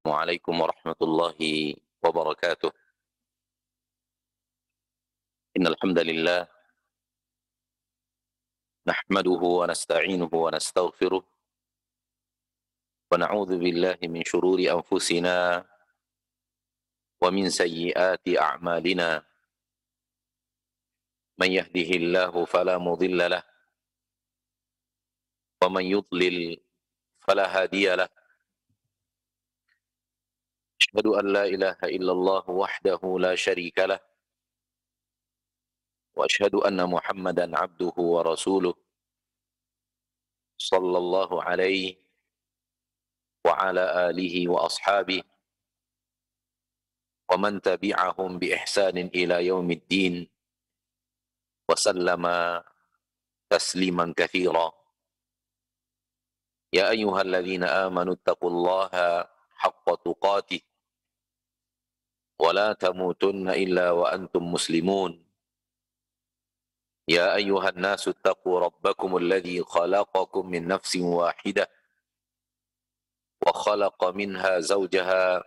Assalamualaikum warahmatullahi wabarakatuh. Innal hamdalillah nahmaduhu wa nasta'inuhu wa nastaghfiruh wa na'udzu billahi min shururi anfusina wa min sayyiati a'malina. Man yahdihillahu fala mudilla lah wa man yudlil fala hadiya lah. Asyhadu an la ilaha illallah wahdahu la syarika lah wa asyhadu anna Muhammadan abduhu wa rasuluh sallallahu alaihi wa ala alihi wa ashabihi wa man tabi'ahum bi ihsanin ila yaumiddin wa sallama tasliman katsira. Ya ayyuhalladzina amanu taqullaha haqqa tuqatih wa la tamutunna illa wa antum muslimun. Ya ayyuhan nasu taqu rabbakumul ladzi khalaqakum min nafsin wahidah wa khalaqa minha zawjaha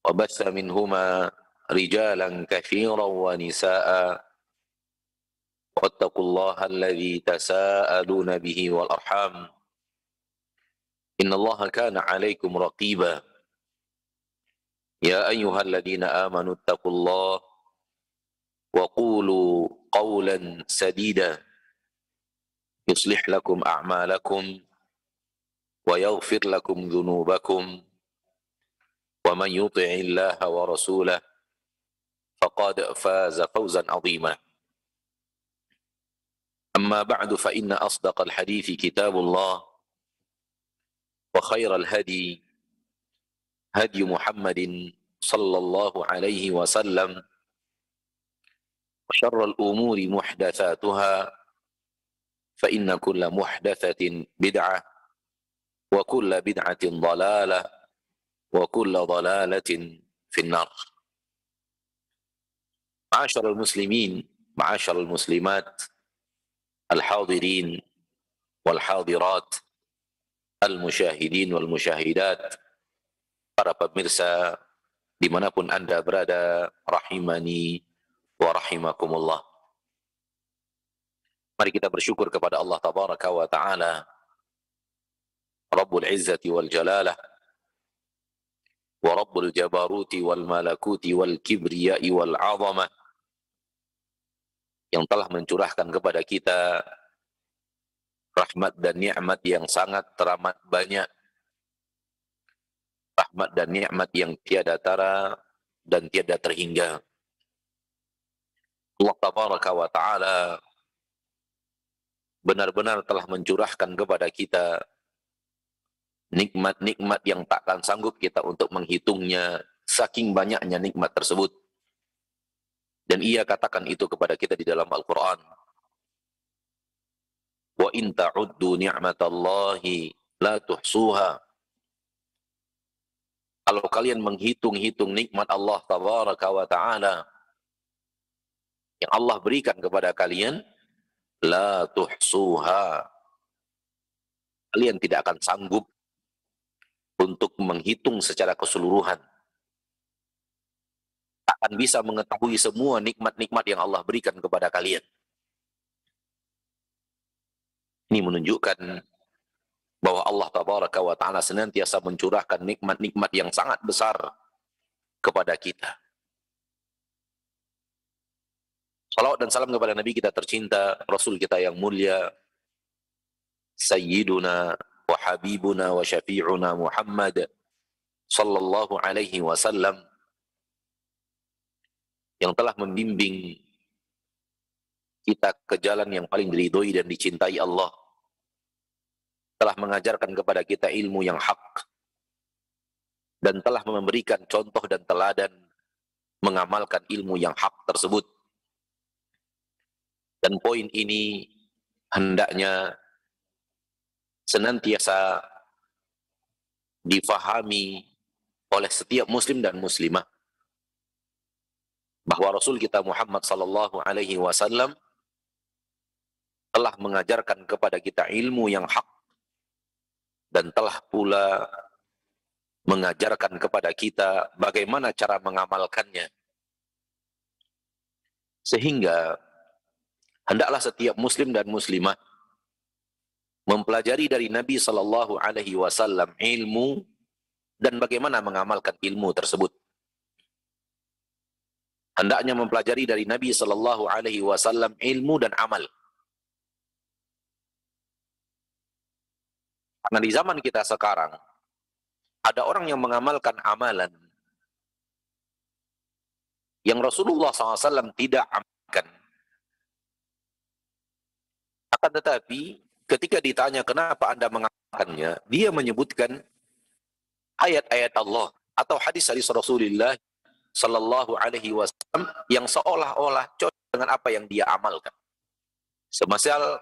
wa bassa minhuma rijalan katsiran wa nisaa'a wattaqullaha alladzi tasaaluna bihi wal arham innallaha kana 'alaikum raqiba. Ya ayyuhalladzina amanu taqullaha wa qulu qawlan sadida yuslih lakum a'malakum wa yaghfir lakum dhunubakum wa man yuti'illaha wa rasulahu faqad faza fawzan 'azima. Amma ba'du fa inna asdaqal hadithi kitabullah wa khairal hadi hadi Muhammadin sallallahu alaihi wasallam wa syarral umuri muhdatsatuha fa inna kulla muhdatsatin bid'ah wa kulla bid'atin dhalalah wa kulla dhalalatin finnar. Ma'asyiral muslimin, ma'asyiral muslimat, al-hadirin wal hadirat, al-musyahidin wal musyahidat, para pemirsa dimanapun Anda berada, rahimani wa rahimakumullah. Mari kita bersyukur kepada Allah tabaraka wa ta'ala, Rabbul Izzati wal Jalalah wa Rabbul Jabaruti wal Malakuti wal Kibriyai wal Azamah, yang telah mencurahkan kepada kita rahmat dan nikmat yang sangat teramat banyak, rahmat dan nikmat yang tiada tara dan tiada terhingga. Allah tabaraka wa ta'ala benar-benar telah mencurahkan kepada kita nikmat-nikmat yang takkan sanggup kita untuk menghitungnya, saking banyaknya nikmat tersebut. Dan ia katakan itu kepada kita di dalam Al-Quran. Wa in ta'uddu ni'matallahi la tuhsuha. Kalau kalian menghitung-hitung nikmat Allah tabaraka wa ta'ala yang Allah berikan kepada kalian, la tuhsuha, kalian tidak akan sanggup untuk menghitung secara keseluruhan. Akan bisa mengetahui semua nikmat-nikmat yang Allah berikan kepada kalian. Ini menunjukkan bahwa Allah tabaraka wa ta'ala senantiasa mencurahkan nikmat-nikmat yang sangat besar kepada kita. Salawat dan salam kepada Nabi kita tercinta, Rasul kita yang mulia, Sayyiduna wa Habibuna wa Syafi'una Muhammad sallallahu alaihi wasallam, yang telah membimbing kita ke jalan yang paling diridhoi dan dicintai Allah, telah mengajarkan kepada kita ilmu yang hak, dan telah memberikan contoh dan teladan mengamalkan ilmu yang hak tersebut. Dan poin ini hendaknya senantiasa difahami oleh setiap muslim dan muslimah, bahwa Rasul kita Muhammad sallallahu alaihi wasallam telah mengajarkan kepada kita ilmu yang hak, dan telah pula mengajarkan kepada kita bagaimana cara mengamalkannya. Sehingga hendaklah setiap muslim dan muslimah mempelajari dari Nabi Sallallahu Alaihi Wasallam ilmu dan bagaimana mengamalkan ilmu tersebut. Hendaknya mempelajari dari Nabi Sallallahu Alaihi Wasallam ilmu dan amal. Karena di zaman kita sekarang ada orang yang mengamalkan amalan yang Rasulullah SAW tidak amalkan. Akan tetapi ketika ditanya kenapa Anda mengamalkannya, dia menyebutkan ayat-ayat Allah atau hadis-hadis Rasulullah Sallallahu Alaihi Wasallam yang seolah-olah cocok dengan apa yang dia amalkan. Semisal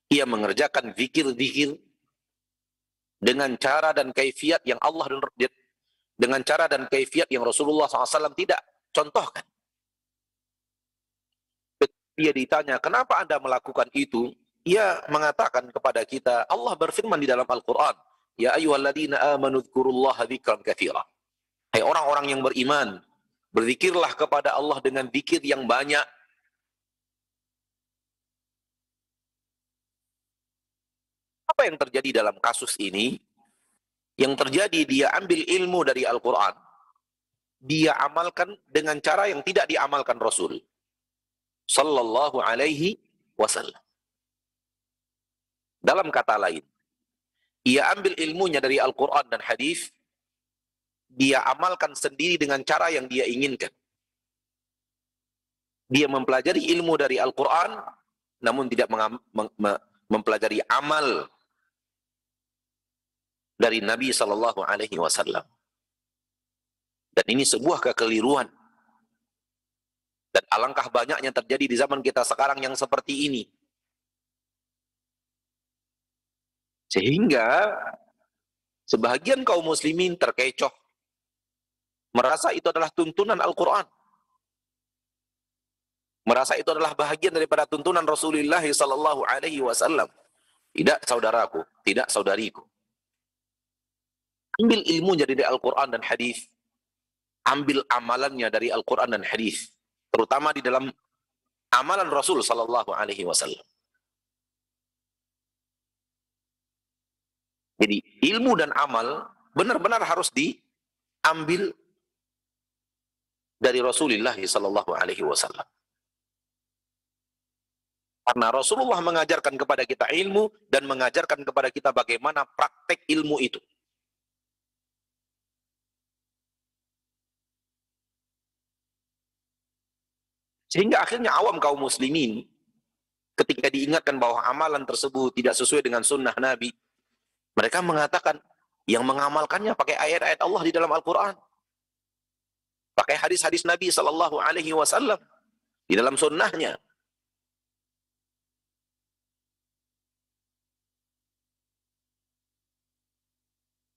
ia mengerjakan zikir-zikir dengan cara dan kaifiat yang Allah dengan cara dan kaifiat yang Rasulullah SAW tidak contohkan. Dia ditanya, kenapa Anda melakukan itu? Ia mengatakan kepada kita, Allah berfirman di dalam Al-Quran, Ya ayyuhalladzina amanu dzkurullaha dzikran katsira. Hai orang-orang yang beriman, berzikirlah kepada Allah dengan zikir yang banyak. Apa yang terjadi dalam kasus ini? Yang terjadi dia ambil ilmu dari Al-Quran, dia amalkan dengan cara yang tidak diamalkan Rasul Sallallahu Alaihi Wasallam. Dalam kata lain, ia ambil ilmunya dari Al-Quran dan hadis, dia amalkan sendiri dengan cara yang dia inginkan. Dia mempelajari ilmu dari Al-Quran, namun tidak mempelajari amal dari Nabi Sallallahu Alaihi Wasallam. Dan ini sebuah kekeliruan. Dan alangkah banyaknya terjadi di zaman kita sekarang yang seperti ini. Sehingga sebahagian kaum muslimin terkecoh, merasa itu adalah tuntunan Al-Quran, merasa itu adalah bahagian daripada tuntunan Rasulullah Sallallahu Alaihi Wasallam. Tidak saudaraku, tidak saudariku. Ambil ilmunya dari Al-Quran dan hadis, ambil amalannya dari Al-Quran dan hadis, terutama di dalam amalan Rasul Sallallahu Alaihi Wasallam. Jadi ilmu dan amal benar-benar harus diambil dari Rasulullah Sallallahu Alaihi Wasallam. Karena Rasulullah mengajarkan kepada kita ilmu dan mengajarkan kepada kita bagaimana praktek ilmu itu. Sehingga akhirnya awam kaum muslimin ketika diingatkan bahwa amalan tersebut tidak sesuai dengan sunnah Nabi, mereka mengatakan yang mengamalkannya pakai ayat-ayat Allah di dalam Al-Quran, pakai hadis-hadis Nabi Sallallahu Alaihi Wasallam di dalam sunnahnya.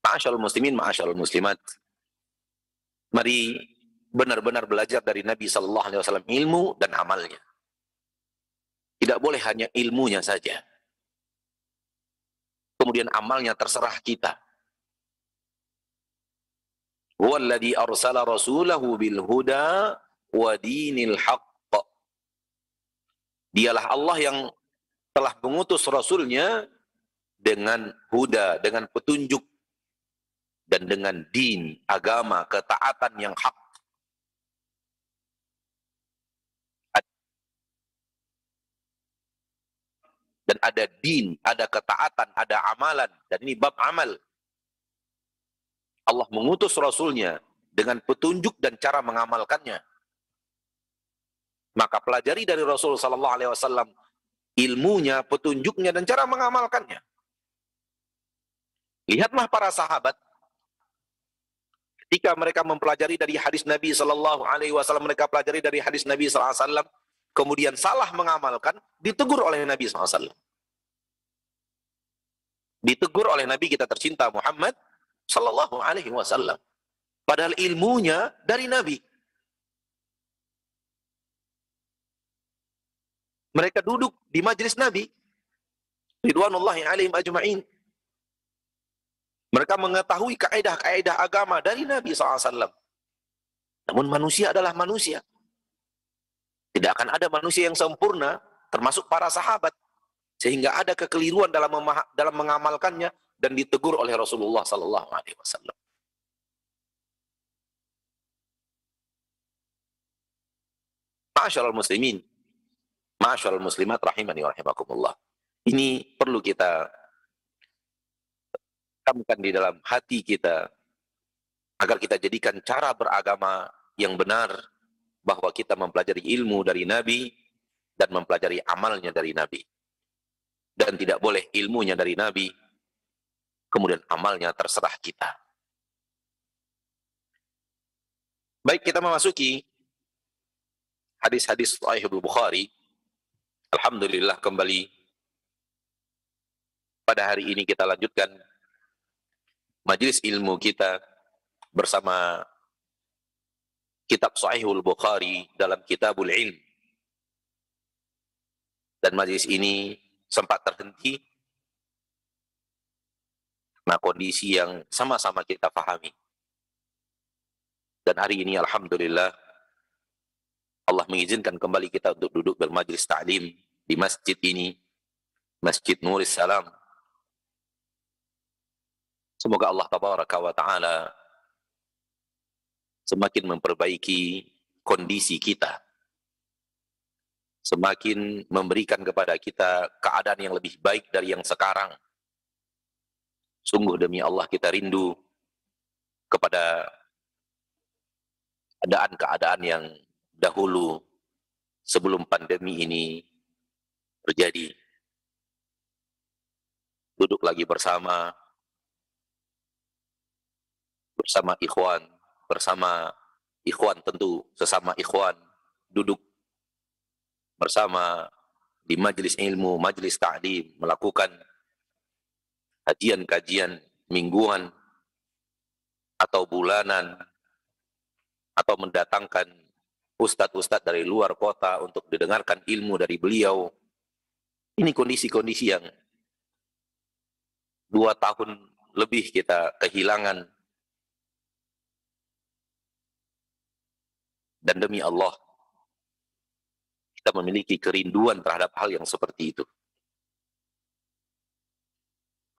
Ma'asyarul muslimin, ma'asyarul muslimat, mari benar-benar belajar dari Nabi Sallallahu Alaihi Wasallam ilmu dan amalnya. Tidak boleh hanya ilmunya saja, kemudian amalnya terserah kita. Huwallazi arsala rasulahu bil huda wa dinil haqq. Dialah Allah yang telah mengutus Rasulnya dengan huda, dengan petunjuk, dan dengan din, agama, ketaatan yang hak. Dan ada din, ada ketaatan, ada amalan. Dan ini bab amal. Allah mengutus Rasulnya dengan petunjuk dan cara mengamalkannya. Maka pelajari dari Rasul Sallallahu Alaihi Wasallam ilmunya, petunjuknya, dan cara mengamalkannya. Lihatlah para sahabat ketika mereka mempelajari dari hadis Nabi Sallallahu Alaihi Wasallam, mereka pelajari dari hadis Nabi Sallallahu Alaihi Wasallam, kemudian salah mengamalkan, ditegur oleh Nabi Sallallahu Alaihi Wasallam. Ditegur oleh Nabi kita tercinta Muhammad Sallallahu Alaihi Wasallam. Padahal ilmunya dari Nabi. Mereka duduk di majelis Nabi, ridwanullahi alaihim ajma'in. Mereka mengetahui kaedah-kaedah agama dari Nabi SAW. Namun manusia adalah manusia. Tidak akan ada manusia yang sempurna, termasuk para sahabat. Sehingga ada kekeliruan dalam mengamalkannya dan ditegur oleh Rasulullah SAW. Ma'asyiral muslimin, ma'asyiral muslimat rahimani wa rahimakumullah. Ini perlu kita camkan di dalam hati kita agar kita jadikan cara beragama yang benar, bahwa kita mempelajari ilmu dari Nabi dan mempelajari amalnya dari Nabi. Dan tidak boleh ilmunya dari Nabi, kemudian amalnya terserah kita. Baik, kita memasuki hadis-hadis Sahih Bukhari. Alhamdulillah, kembali pada hari ini kita lanjutkan majelis ilmu kita bersama kitab Sahihul Bukhari dalam Kitabul Ilm. Dan majelis ini sempat terhenti karena kondisi yang sama-sama kita pahami. Dan hari ini alhamdulillah Allah mengizinkan kembali kita untuk duduk bermajlis ta'lim di masjid ini, Masjid Nuris Salam. Semoga Allah tabaraka wa ta'ala semakin memperbaiki kondisi kita, semakin memberikan kepada kita keadaan yang lebih baik dari yang sekarang. Sungguh demi Allah kita rindu kepada keadaan-keadaan yang dahulu sebelum pandemi ini terjadi. Duduk lagi bersama ikhwan tentu, sesama ikhwan, duduk bersama di majelis ilmu, majelis ta'lim, melakukan kajian-kajian mingguan atau bulanan, atau mendatangkan ustadz-ustadz dari luar kota untuk didengarkan ilmu dari beliau. Ini kondisi-kondisi yang 2 tahun lebih kita kehilangan. Dan demi Allah, kita memiliki kerinduan terhadap hal yang seperti itu.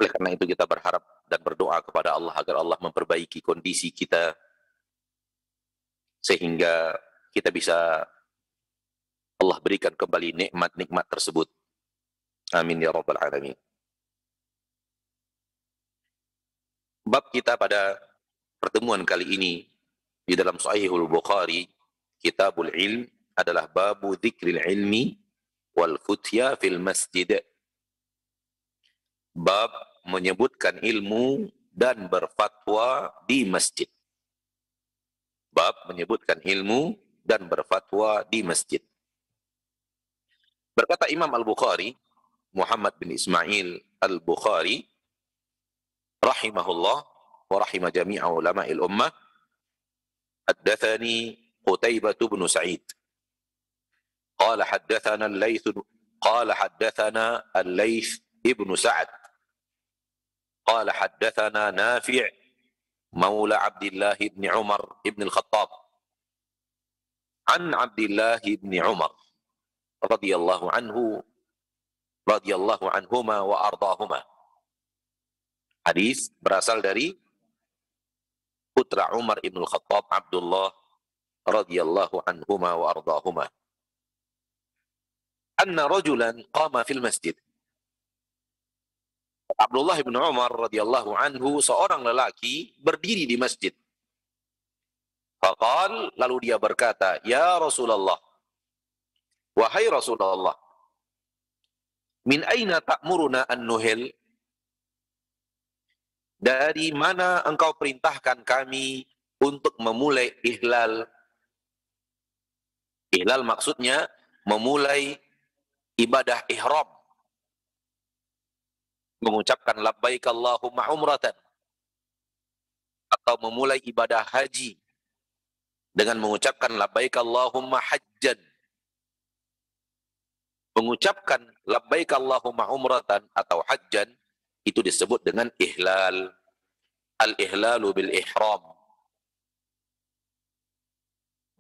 Oleh karena itu kita berharap dan berdoa kepada Allah agar Allah memperbaiki kondisi kita, sehingga kita bisa Allah berikan kembali nikmat-nikmat tersebut. Amin ya rabbal alamin. Bab kita pada pertemuan kali ini di dalam Sahihul Bukhari, Kitabul Ilm, adalah babu dzikril ilmi wal futya fil masjid. Bab menyebutkan ilmu dan berfatwa di masjid. Bab menyebutkan ilmu dan berfatwa di masjid. Berkata Imam Al-Bukhari, Muhammad bin Ismail Al-Bukhari, rahimahullah wa rahimah jami'a ulama'il ummah, haddathani Qutaibah bin Sa'id qala haddathana Al-Layth ibn Sa'ad qala haddathana Nafi' maula Abdullah ibn Umar ibn al-Khattab an Abdullah ibn Umar radhiyallahu anhuma wa ardahuma. Hadis berasal dari putra Umar ibn al-Khattab, Abdullah radhiyallahu anhuma wa ardahuma. Anna rajulan qama fil masjid. Abdullah ibn Umar radhiyallahu anhu, seorang lelaki berdiri di masjid. Faqal, lalu dia berkata, ya Rasulullah, wahai Rasulullah, min aina ta'muruna an nuhil? Dari mana engkau perintahkan kami untuk memulai ihlal? Ihlal maksudnya memulai ibadah ihram, mengucapkan labbaik Allahumma umratan, atau memulai ibadah haji dengan mengucapkan labbaik Allahumma hajjan. Mengucapkan labbaik Allahumma umratan atau hajjan itu disebut dengan ihlal. al-ihlalu bil ihram.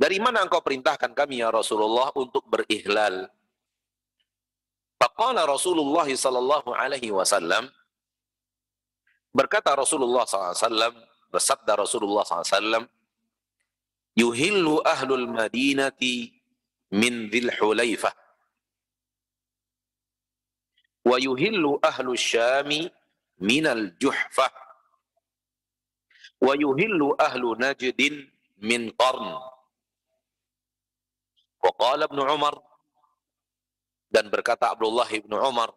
Dari mana engkau perintahkan kami ya Rasulullah untuk berihlal? Faqala Rasulullah sallallahu alaihi wasallam, berkata Rasulullah sallallahu alaihi wasallam, bersabda Rasulullah sallallahu alaihi wasallam, yuhillu ahlul madinati min dzil hulaifah wa yuhillu ahlus syami minal juhfah wa yuhillu ahlu najdin min qarn. Wa qala Ibnu Umar, dan berkata Abdullah ibnu Umar,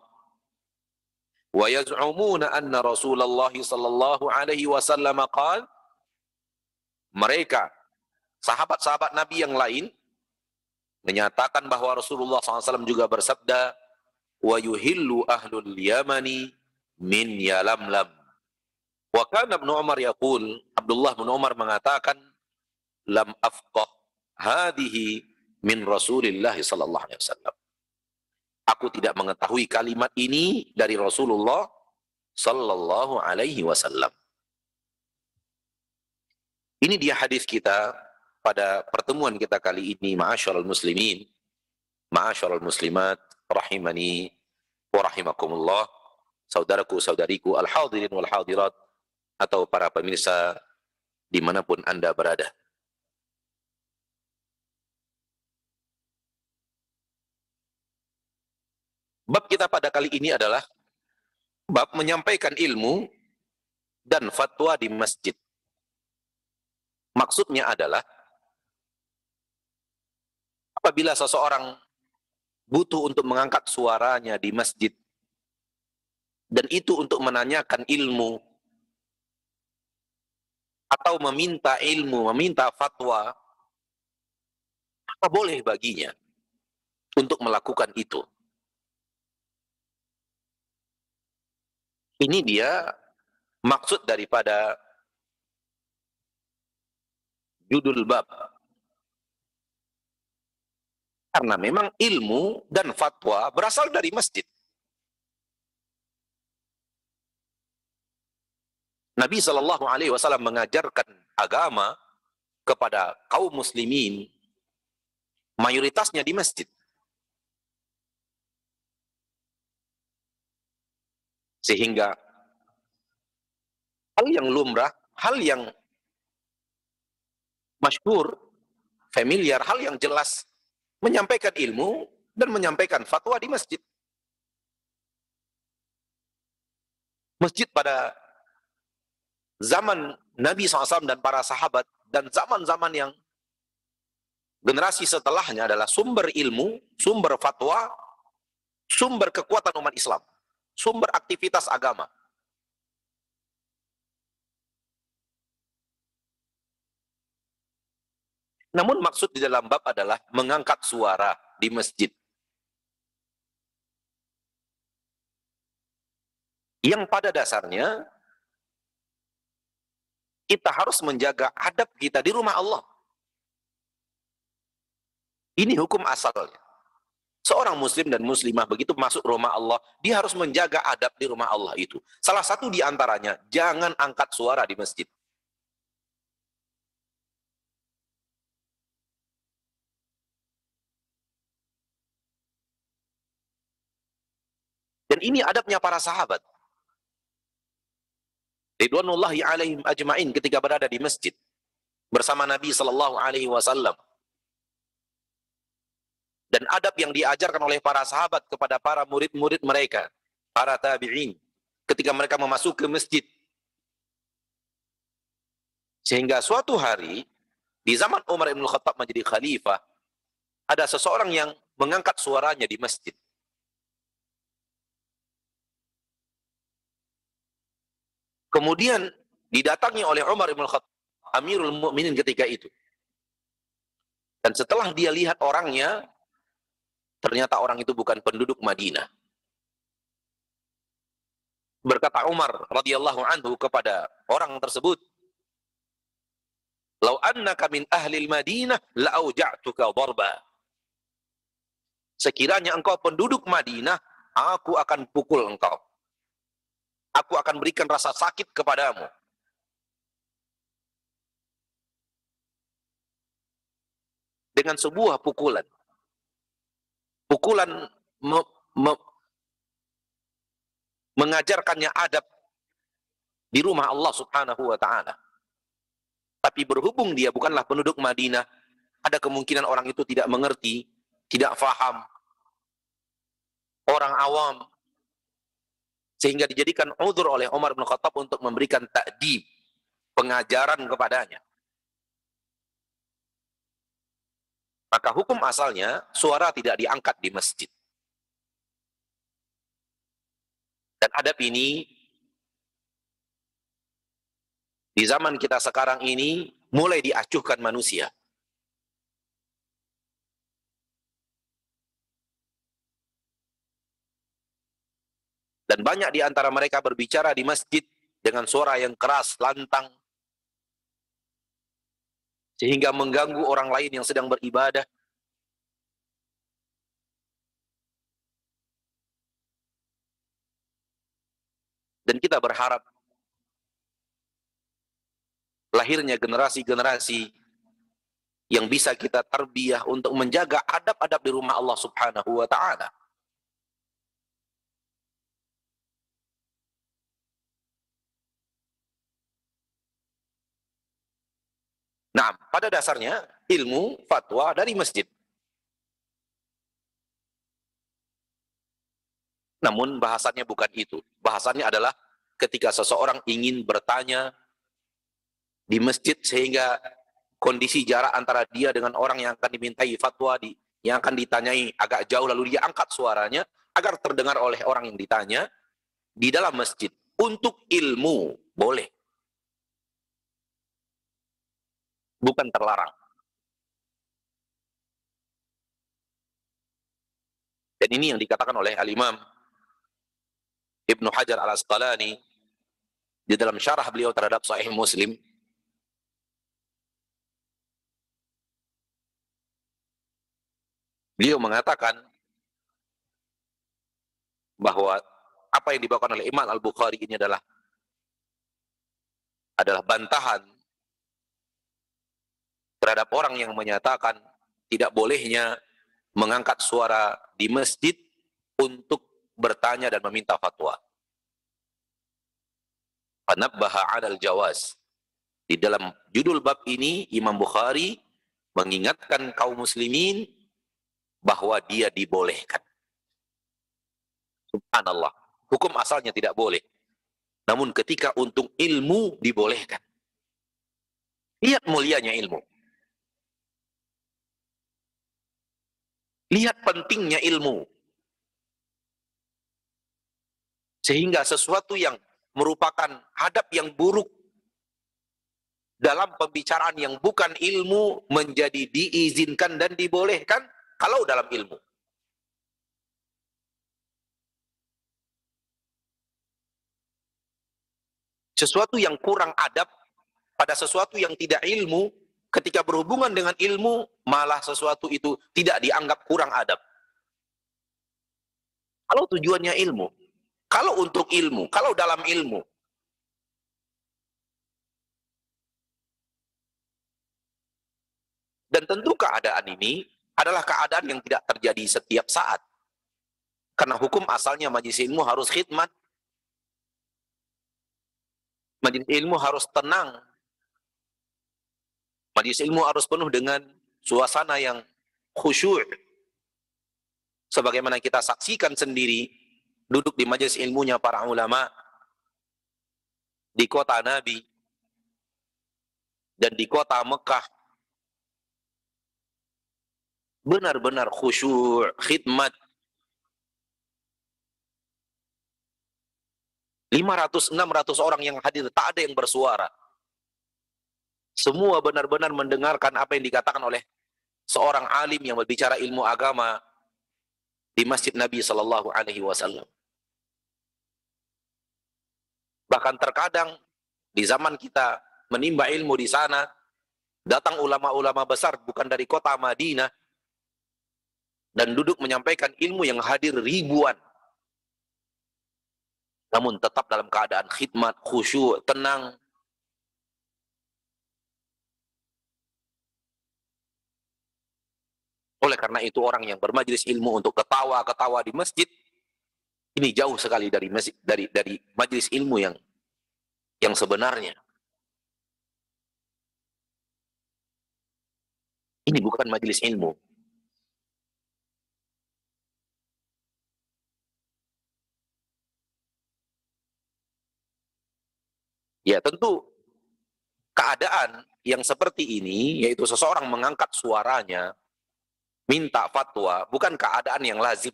wa yaz'umuna anna Rasulullah sallallahu alaihi wasallam qala, mereka sahabat-sahabat Nabi yang lain menyatakan bahwa Rasulullah SAW juga bersabda, wa yuhillu ahlul yamani min yalamlam. Wa kana Ibnu Umar yaqul, Abdullah bin Umar mengatakan, lam afqah hadhihi min Rasulillah sallallahu alaihi wasallam. Aku tidak mengetahui kalimat ini dari Rasulullah sallallahu alaihi wasallam. Ini dia hadis kita pada pertemuan kita kali ini, ma'asyiral muslimin, ma'asyiral muslimat, rahimani wa rahimakumullah, saudaraku saudariku al-hadirin wal hadirat, atau para pemirsa dimanapun Anda berada. Bab kita pada kali ini adalah bab menyampaikan ilmu dan fatwa di masjid. Maksudnya adalah apabila seseorang butuh untuk mengangkat suaranya di masjid, dan itu untuk menanyakan ilmu atau meminta ilmu, meminta fatwa, apa boleh baginya untuk melakukan itu. Ini dia maksud daripada judul bab. Karena memang ilmu dan fatwa berasal dari masjid. Nabi SAW mengajarkan agama kepada kaum muslimin, mayoritasnya di masjid. Sehingga hal yang lumrah, hal yang masyhur, familiar, hal yang jelas, menyampaikan ilmu dan menyampaikan fatwa di masjid. Masjid pada zaman Nabi SAW dan para sahabat, dan zaman-zaman yang generasi setelahnya adalah sumber ilmu, sumber fatwa, sumber kekuatan umat Islam, sumber aktivitas agama. Namun maksud di dalam bab adalah mengangkat suara di masjid. Yang pada dasarnya kita harus menjaga adab kita di rumah Allah. Ini hukum asalnya. Seorang muslim dan muslimah begitu masuk rumah Allah, dia harus menjaga adab di rumah Allah itu. Salah satu di antaranya, jangan angkat suara di masjid. Dan ini adabnya para sahabat. Ridwanullahi alaihim ajma'in ketika berada di masjid bersama Nabi sallallahu alaihi wasallam. Dan adab yang diajarkan oleh para sahabat kepada para murid-murid mereka, para tabi'in, ketika mereka memasuki ke masjid. Sehingga suatu hari, di zaman Umar ibn Khattab menjadi khalifah, ada seseorang yang mengangkat suaranya di masjid. Kemudian didatangi oleh Umar ibn Khattab, Amirul Mukminin ketika itu. Dan setelah dia lihat orangnya, ternyata orang itu bukan penduduk Madinah. Berkata Umar radhiyallahu anhu kepada orang tersebut, "Lau annaka min ahli Madinah la auja'tuka darba." Sekiranya engkau penduduk Madinah, aku akan pukul engkau. Aku akan berikan rasa sakit kepadamu. dengan sebuah pukulan. Pukulan mengajarkannya adab di rumah Allah Subhanahu wa ta'ala. Tapi berhubung dia bukanlah penduduk Madinah, ada kemungkinan orang itu tidak mengerti, tidak faham, orang awam, sehingga dijadikan udzur oleh Umar bin Khattab untuk memberikan ta'dib, pengajaran kepadanya. Maka hukum asalnya, suara tidak diangkat di masjid. Dan adab ini, di zaman kita sekarang ini, mulai diacuhkan manusia. Dan banyak di antara mereka berbicara di masjid dengan suara yang keras, lantang, sehingga mengganggu orang lain yang sedang beribadah. Dan kita berharap lahirnya generasi-generasi yang bisa kita tarbiyah untuk menjaga adab-adab di rumah Allah Subhanahu wa ta'ala. Nah, pada dasarnya ilmu fatwa dari masjid. Namun bahasannya bukan itu. Bahasannya adalah ketika seseorang ingin bertanya di masjid sehingga kondisi jarak antara dia dengan orang yang akan dimintai fatwa, yang akan ditanyai agak jauh, lalu dia angkat suaranya agar terdengar oleh orang yang ditanya di dalam masjid. Untuk ilmu boleh, bukan terlarang. Dan ini yang dikatakan oleh Al-Imam Ibnu Hajar Al-Asqalani di dalam syarah beliau terhadap Sahih Muslim. Beliau mengatakan bahwa apa yang dibawakan oleh Imam Al-Bukhari ini adalah bantahan terhadap orang yang menyatakan tidak bolehnya mengangkat suara di masjid untuk bertanya dan meminta fatwa. Panabbaha 'alal jawaz. Di dalam judul bab ini Imam Bukhari mengingatkan kaum muslimin bahwa dia dibolehkan. Subhanallah. Hukum asalnya tidak boleh. Namun ketika untuk ilmu dibolehkan. Lihat mulianya ilmu. Lihat pentingnya ilmu. Sehingga sesuatu yang merupakan adab yang buruk dalam pembicaraan yang bukan ilmu menjadi diizinkan dan dibolehkan kalau dalam ilmu. Sesuatu yang kurang adab pada sesuatu yang tidak ilmu, ketika berhubungan dengan ilmu, malah sesuatu itu tidak dianggap kurang adab. Kalau tujuannya ilmu, kalau untuk ilmu, kalau dalam ilmu. Dan tentu keadaan ini adalah keadaan yang tidak terjadi setiap saat. Karena hukum asalnya majelis ilmu harus khidmat. Majelis ilmu harus tenang. Majelis ilmu harus penuh dengan suasana yang khusyuk. Sebagaimana kita saksikan sendiri, duduk di majelis ilmunya para ulama, di kota Nabi, dan di kota Mekah, benar-benar khusyuk, khidmat. 500-600 orang yang hadir, tak ada yang bersuara. Semua benar-benar mendengarkan apa yang dikatakan oleh seorang alim yang berbicara ilmu agama di Masjid Nabi Sallallahu Alaihi Wasallam. Bahkan terkadang di zaman kita menimba ilmu di sana, datang ulama-ulama besar bukan dari kota Madinah dan duduk menyampaikan ilmu yang hadir ribuan. Namun tetap dalam keadaan khidmat, khusyuk, tenang. karena itu orang yang bermajelis ilmu untuk ketawa-ketawa di masjid, ini jauh sekali dari masjid, dari majelis ilmu yang sebenarnya. Ini bukan majelis ilmu. Ya tentu keadaan yang seperti ini, yaitu seseorang mengangkat suaranya, minta fatwa, bukan keadaan yang lazim.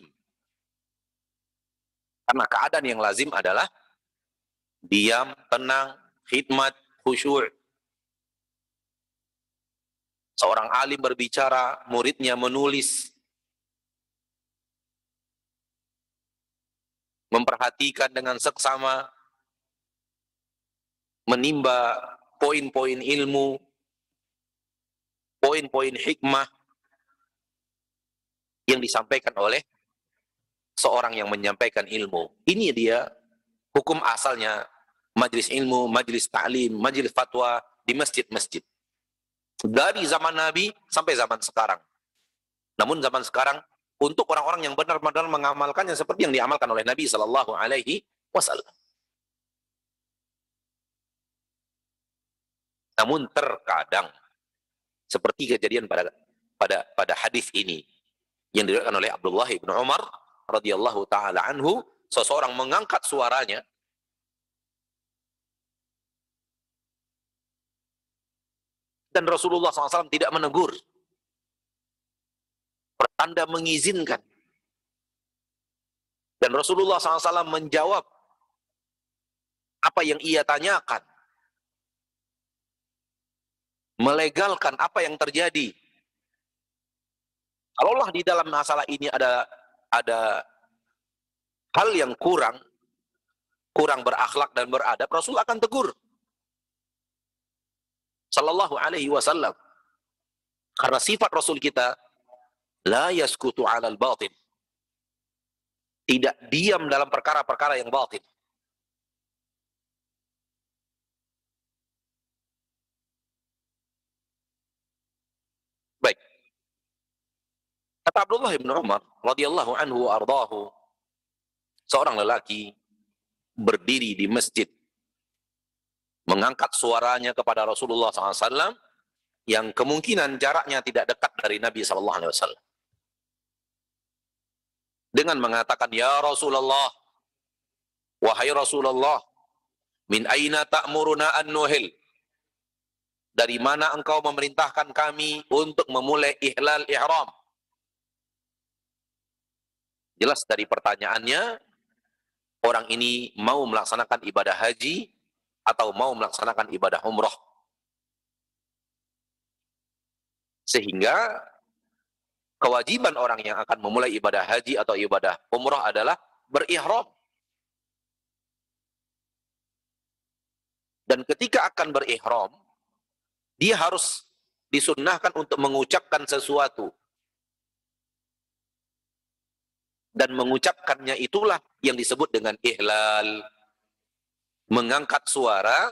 Karena keadaan yang lazim adalah diam, tenang, khidmat, khusyuk. Seorang alim berbicara, muridnya menulis, memperhatikan dengan seksama, menimba poin-poin ilmu, poin-poin hikmah yang disampaikan oleh seorang yang menyampaikan ilmu. Ini dia hukum asalnya majelis ilmu, majelis ta'lim, majelis fatwa di masjid-masjid. Dari zaman Nabi sampai zaman sekarang. Namun zaman sekarang, untuk orang-orang yang benar-benar mengamalkannya seperti yang diamalkan oleh Nabi Sallallahu Alaihi Wasallam. Namun terkadang, seperti kejadian pada hadis ini yang diriwayatkan oleh Abdullah bin Umar radhiyallahu taala anhu, seseorang mengangkat suaranya dan Rasulullah SAW tidak menegur. Anda mengizinkan. Dan Rasulullah SAW menjawab apa yang ia tanyakan. Melegalkan apa yang terjadi. Kalaulah di dalam masalah ini ada hal yang kurang berakhlak dan beradab, Rasul akan tegur. Sallallahu alaihi wasallam. Karena sifat Rasul kita, la yaskutu 'alal batin. Tidak diam dalam perkara-perkara yang batin. Baik. Kata Abdullah bin Umar radhiyallahu anhu wa ardhahu, seorang lelaki berdiri di masjid mengangkat suaranya kepada Rasulullah SAW yang kemungkinan jaraknya tidak dekat dari Nabi SAW, dengan mengatakan, ya Rasulullah, wahai Rasulullah, min aina ta'muruna an nuhil, dari mana engkau memerintahkan kami untuk memulai ihlal ihram? Jelas dari pertanyaannya, orang ini mau melaksanakan ibadah haji atau mau melaksanakan ibadah umrah. Sehingga kewajiban orang yang akan memulai ibadah haji atau ibadah umrah adalah berihram. Dan ketika akan berihram, dia harus disunnahkan untuk mengucapkan sesuatu. Dan mengucapkannya itulah yang disebut dengan ihlal. Mengangkat suara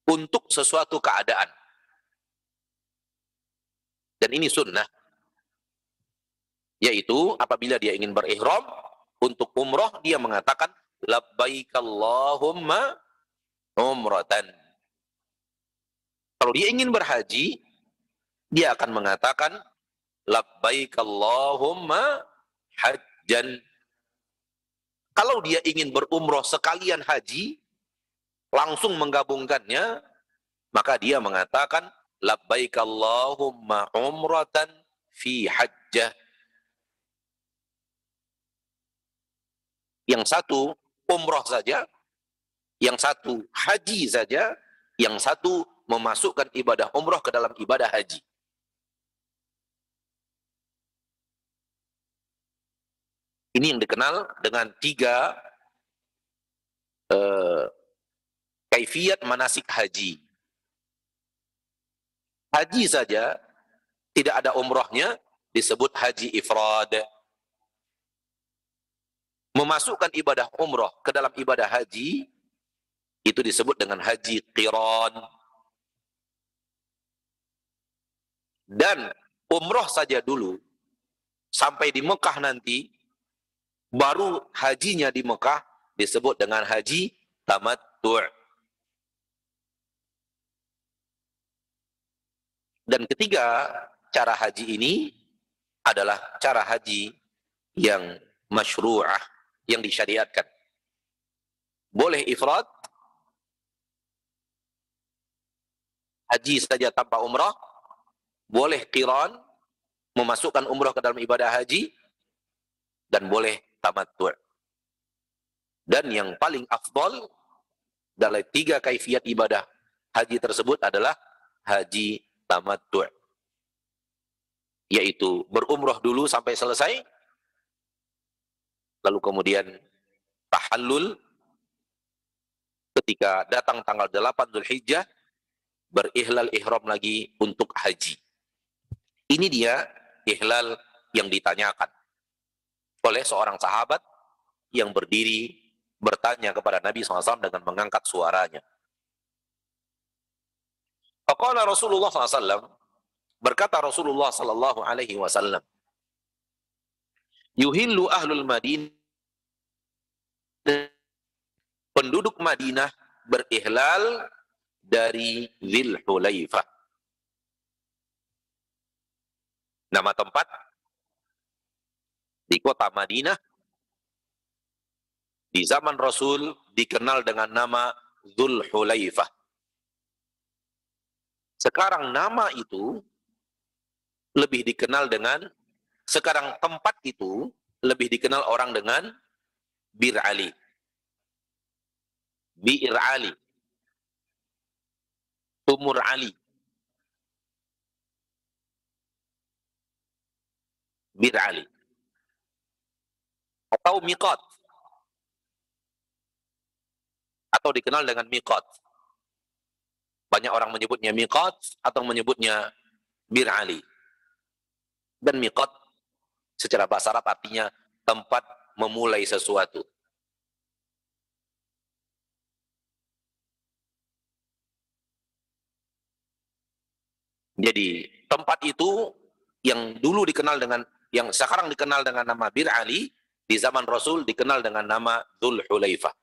untuk sesuatu keadaan. Dan ini sunnah. Yaitu apabila dia ingin berihram untuk umrah, dia mengatakan labbaik Allahumma umratan. Kalau dia ingin berhaji, dia akan mengatakan labbaik Allahumma hajjan. Kalau dia ingin berumrah sekalian haji, langsung menggabungkannya, maka dia mengatakan labbaik Allahumma umratan fi hajjah. Yang satu umrah saja, yang satu haji saja, yang satu memasukkan ibadah umrah ke dalam ibadah haji. Ini yang dikenal dengan 3 kaifiyat manasik haji. Haji saja, tidak ada umrahnya, disebut haji ifrad. Memasukkan ibadah umrah ke dalam ibadah haji, itu disebut dengan haji qiran. Dan umrah saja dulu, sampai di Mekah nanti, baru hajinya di Mekah disebut dengan haji tamattu'. Dan ketiga, cara haji ini adalah cara haji yang masyru'ah, yang disyariatkan. Boleh ifrad, haji saja tanpa umrah, boleh qiran, memasukkan umrah ke dalam ibadah haji, dan boleh tamattu'. Dan yang paling afdal dari tiga kaifiat ibadah haji tersebut adalah haji tamattu', yaitu berumrah dulu sampai selesai, lalu kemudian tahallul ketika datang tanggal 8 Dzulhijjah, berihlal ihram lagi untuk haji. Ini dia ihlal yang ditanyakan oleh seorang sahabat yang berdiri bertanya kepada Nabi SAW dengan mengangkat suaranya. Faqala Rasulullah SAW, berkata Rasulullah SAW, yuhillu ahlul Madinah, penduduk Madinah berihlal dari Dzul Hulaifah. Nama tempat di kota Madinah di zaman Rasul dikenal dengan nama Dzul Hulaifah. Sekarang nama itu lebih dikenal dengan, sekarang tempat itu lebih dikenal orang dengan Bir Ali. Bir Ali, Umur Ali, Bir Ali, atau Miqat, atau dikenal dengan Miqat. Banyak orang menyebutnya Miqat atau menyebutnya Bir Ali. Dan Miqat secara bahasa Arab artinya tempat memulai sesuatu. Jadi tempat itu yang dulu dikenal dengan, yang sekarang dikenal dengan nama Bir Ali, di zaman Rasul dikenal dengan nama Dzul Hulaifah.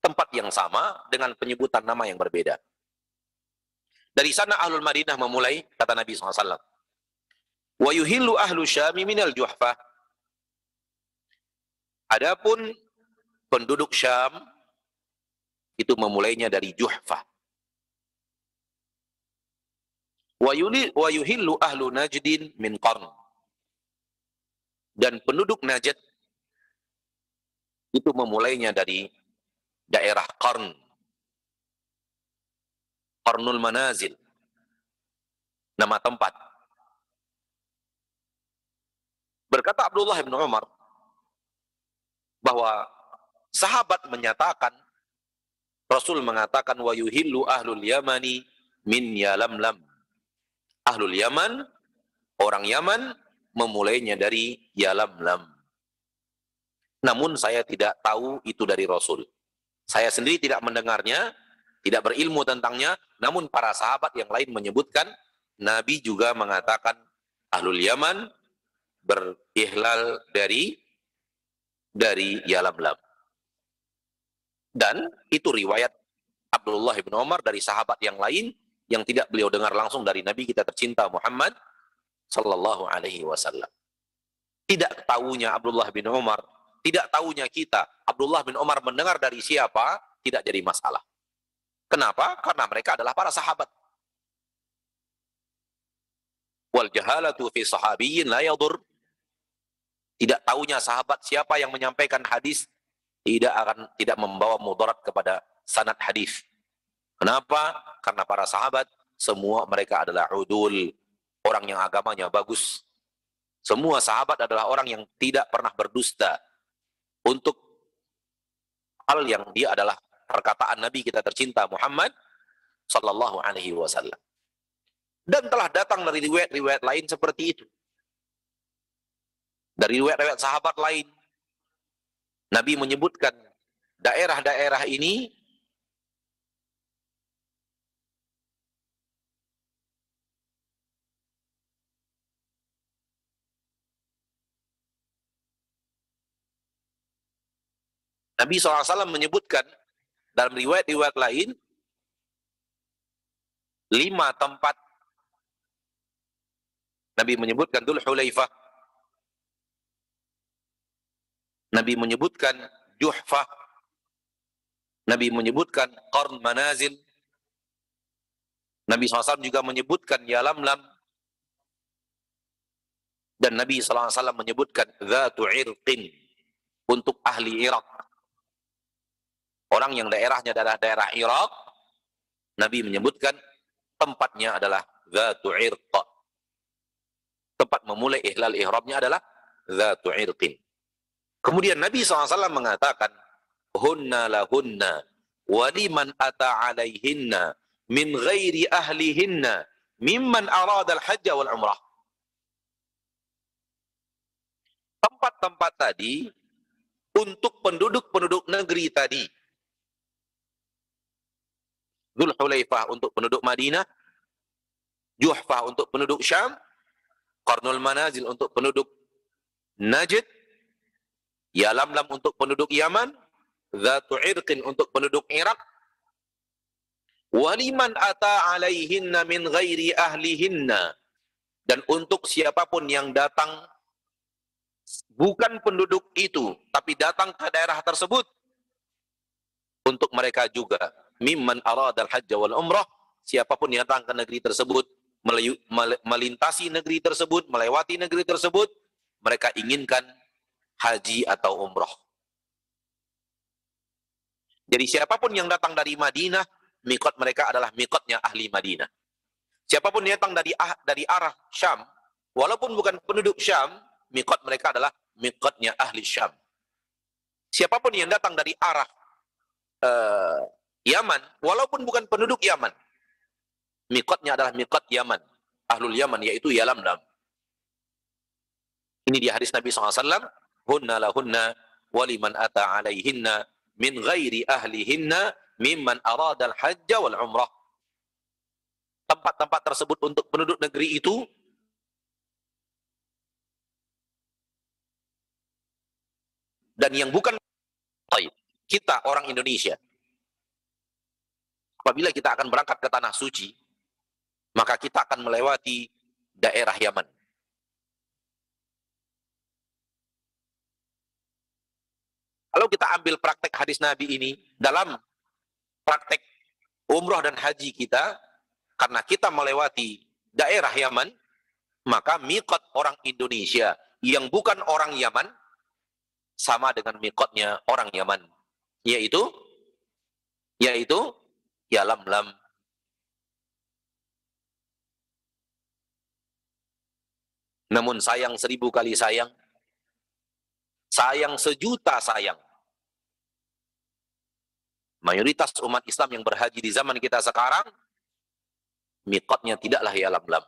Tempat yang sama dengan penyebutan nama yang berbeda. Dari sana Ahlul Madinah memulai, kata Nabi SAW. Wa yuhillu ahlu Syami minal Juhfah. Adapun penduduk Syam itu memulainya dari Juhfah. Wa yuhillu ahlu Najdin min Qarn. Dan penduduk Najd itu memulainya dari daerah Qarn. Qarnul Manazil, nama tempat. Berkata Abdullah bin Umar bahwa sahabat menyatakan, Rasul mengatakan wa yuhillu ahlul Yamani min Yalamlam. Ahlul Yaman, orang Yaman memulainya dari Yalamlam. Namun saya tidak tahu itu dari Rasul. Saya sendiri tidak mendengarnya, tidak berilmu tentangnya, namun para sahabat yang lain menyebutkan Nabi juga mengatakan Ahlul Yaman berihlal dari Yalamlam. Dan itu riwayat Abdullah bin Umar dari sahabat yang lain yang tidak beliau dengar langsung dari Nabi kita tercinta Muhammad sallallahu alaihi wasallam. Tidak tahunya Abdullah bin Umar, tidak tahunya kita, Abdullah bin Umar mendengar dari siapa, tidak jadi masalah. Kenapa? Karena mereka adalah para sahabat. Wal jahalatu fi sahabiyyin la yadur. Tidak tahunya sahabat siapa yang menyampaikan hadis tidak membawa mudarat kepada sanad hadis. Kenapa? Karena para sahabat semua mereka adalah udul, orang yang agamanya bagus. Semua sahabat adalah orang yang tidak pernah berdusta untuk hal yang dia adalah perkataan Nabi kita tercinta Muhammad sallallahu alaihi wasallam. Dan telah datang dari riwayat-riwayat lain seperti itu. Dari riwayat-riwayat sahabat lain, Nabi menyebutkan daerah-daerah ini Nabi SAW menyebutkan dalam riwayat-riwayat lain 5 tempat. Nabi menyebutkan Dzul Hulaifah, Nabi menyebutkan Juhfah, Nabi menyebutkan Qarn Manazil, Nabi SAW juga menyebutkan Yalamlam, dan Nabi SAW menyebutkan Dzatu Irqin, untuk ahli Irak. Orang yang daerahnya adalah daerah Irak, Nabi menyebutkan tempatnya adalah Dzatu Irq. Tempat memulai ihlal ihramnya adalah Dzatu Irqin. Kemudian Nabi SAW mengatakan, hunna lahunna waliman ata alaihinna min ghairi ahlihinna mimman arada al-hajj wal umrah. Tempat-tempat tadi untuk penduduk-penduduk negeri tadi. Dzul Hulaifah untuk penduduk Madinah, Juhfah untuk penduduk Syam, Qarnul Manazil untuk penduduk Najd, Yalamlam untuk penduduk Yaman, Dzatu Irqin untuk penduduk Irak, waliman ata alaihinna min ghairi ahlihinna, dan untuk siapapun yang datang bukan penduduk itu tapi datang ke daerah tersebut, untuk mereka juga mimman aradal hajj wal umrah, siapapun yang datang ke negeri tersebut, melintasi negeri tersebut, melewati negeri tersebut, mereka inginkan haji atau umrah. Jadi siapapun yang datang dari Madinah, miqat mereka adalah miqatnya ahli Madinah. Siapapun yang datang dari arah Syam, walaupun bukan penduduk Syam, miqat mereka adalah miqatnya ahli Syam. Siapapun yang datang dari arah Yaman, walaupun bukan penduduk Yaman, miqatnya adalah miqat Yaman, ahlul Yaman, yaitu Yalamlam. Ini di hadis Nabi SAW, hunna lahunna waliman ata alaihinna min ghairi ahlihinna mimman aradal hajja wal umrah. Tempat-tempat tersebut untuk penduduk negeri itu dan yang bukan kita orang Indonesia. Apabila kita akan berangkat ke tanah suci, maka kita akan melewati daerah Yaman. Kalau kita ambil praktek hadis Nabi ini dalam praktek umrah dan haji kita, karena kita melewati daerah Yaman, maka miqat orang Indonesia yang bukan orang Yaman sama dengan miqatnya orang Yaman, yaitu Yalamlam. Namun sayang 1000 kali sayang, sayang 1.000.000 sayang, mayoritas umat Islam yang berhaji di zaman kita sekarang, miqatnya tidaklah Yalamlam.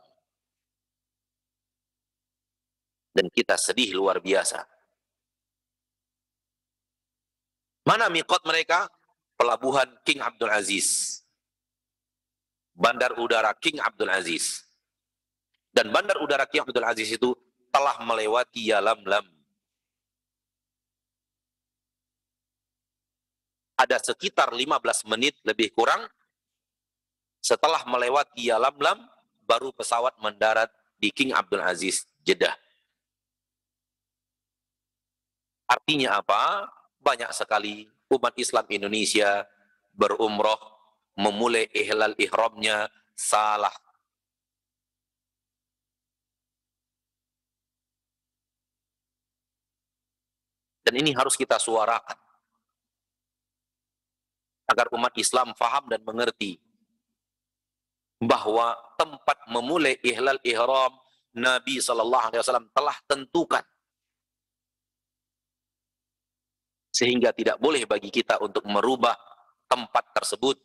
Dan kita sedih luar biasa. Mana miqat mereka? Pelabuhan King Abdul Aziz, Bandar Udara King Abdul Aziz. Dan Bandar Udara King Abdul Aziz itu telah melewati Yalamlam. Ada sekitar 15 menit lebih kurang setelah melewati Yalamlam, baru pesawat mendarat di King Abdul Aziz, Jeddah. Artinya apa? Banyak sekali umat Islam Indonesia berumroh, memulai ihlal ihramnya salah. Dan ini harus kita suarakan agar umat Islam faham dan mengerti bahwa tempat memulai ihlal ihram Nabi SAW telah tentukan, sehingga tidak boleh bagi kita untuk merubah tempat tersebut.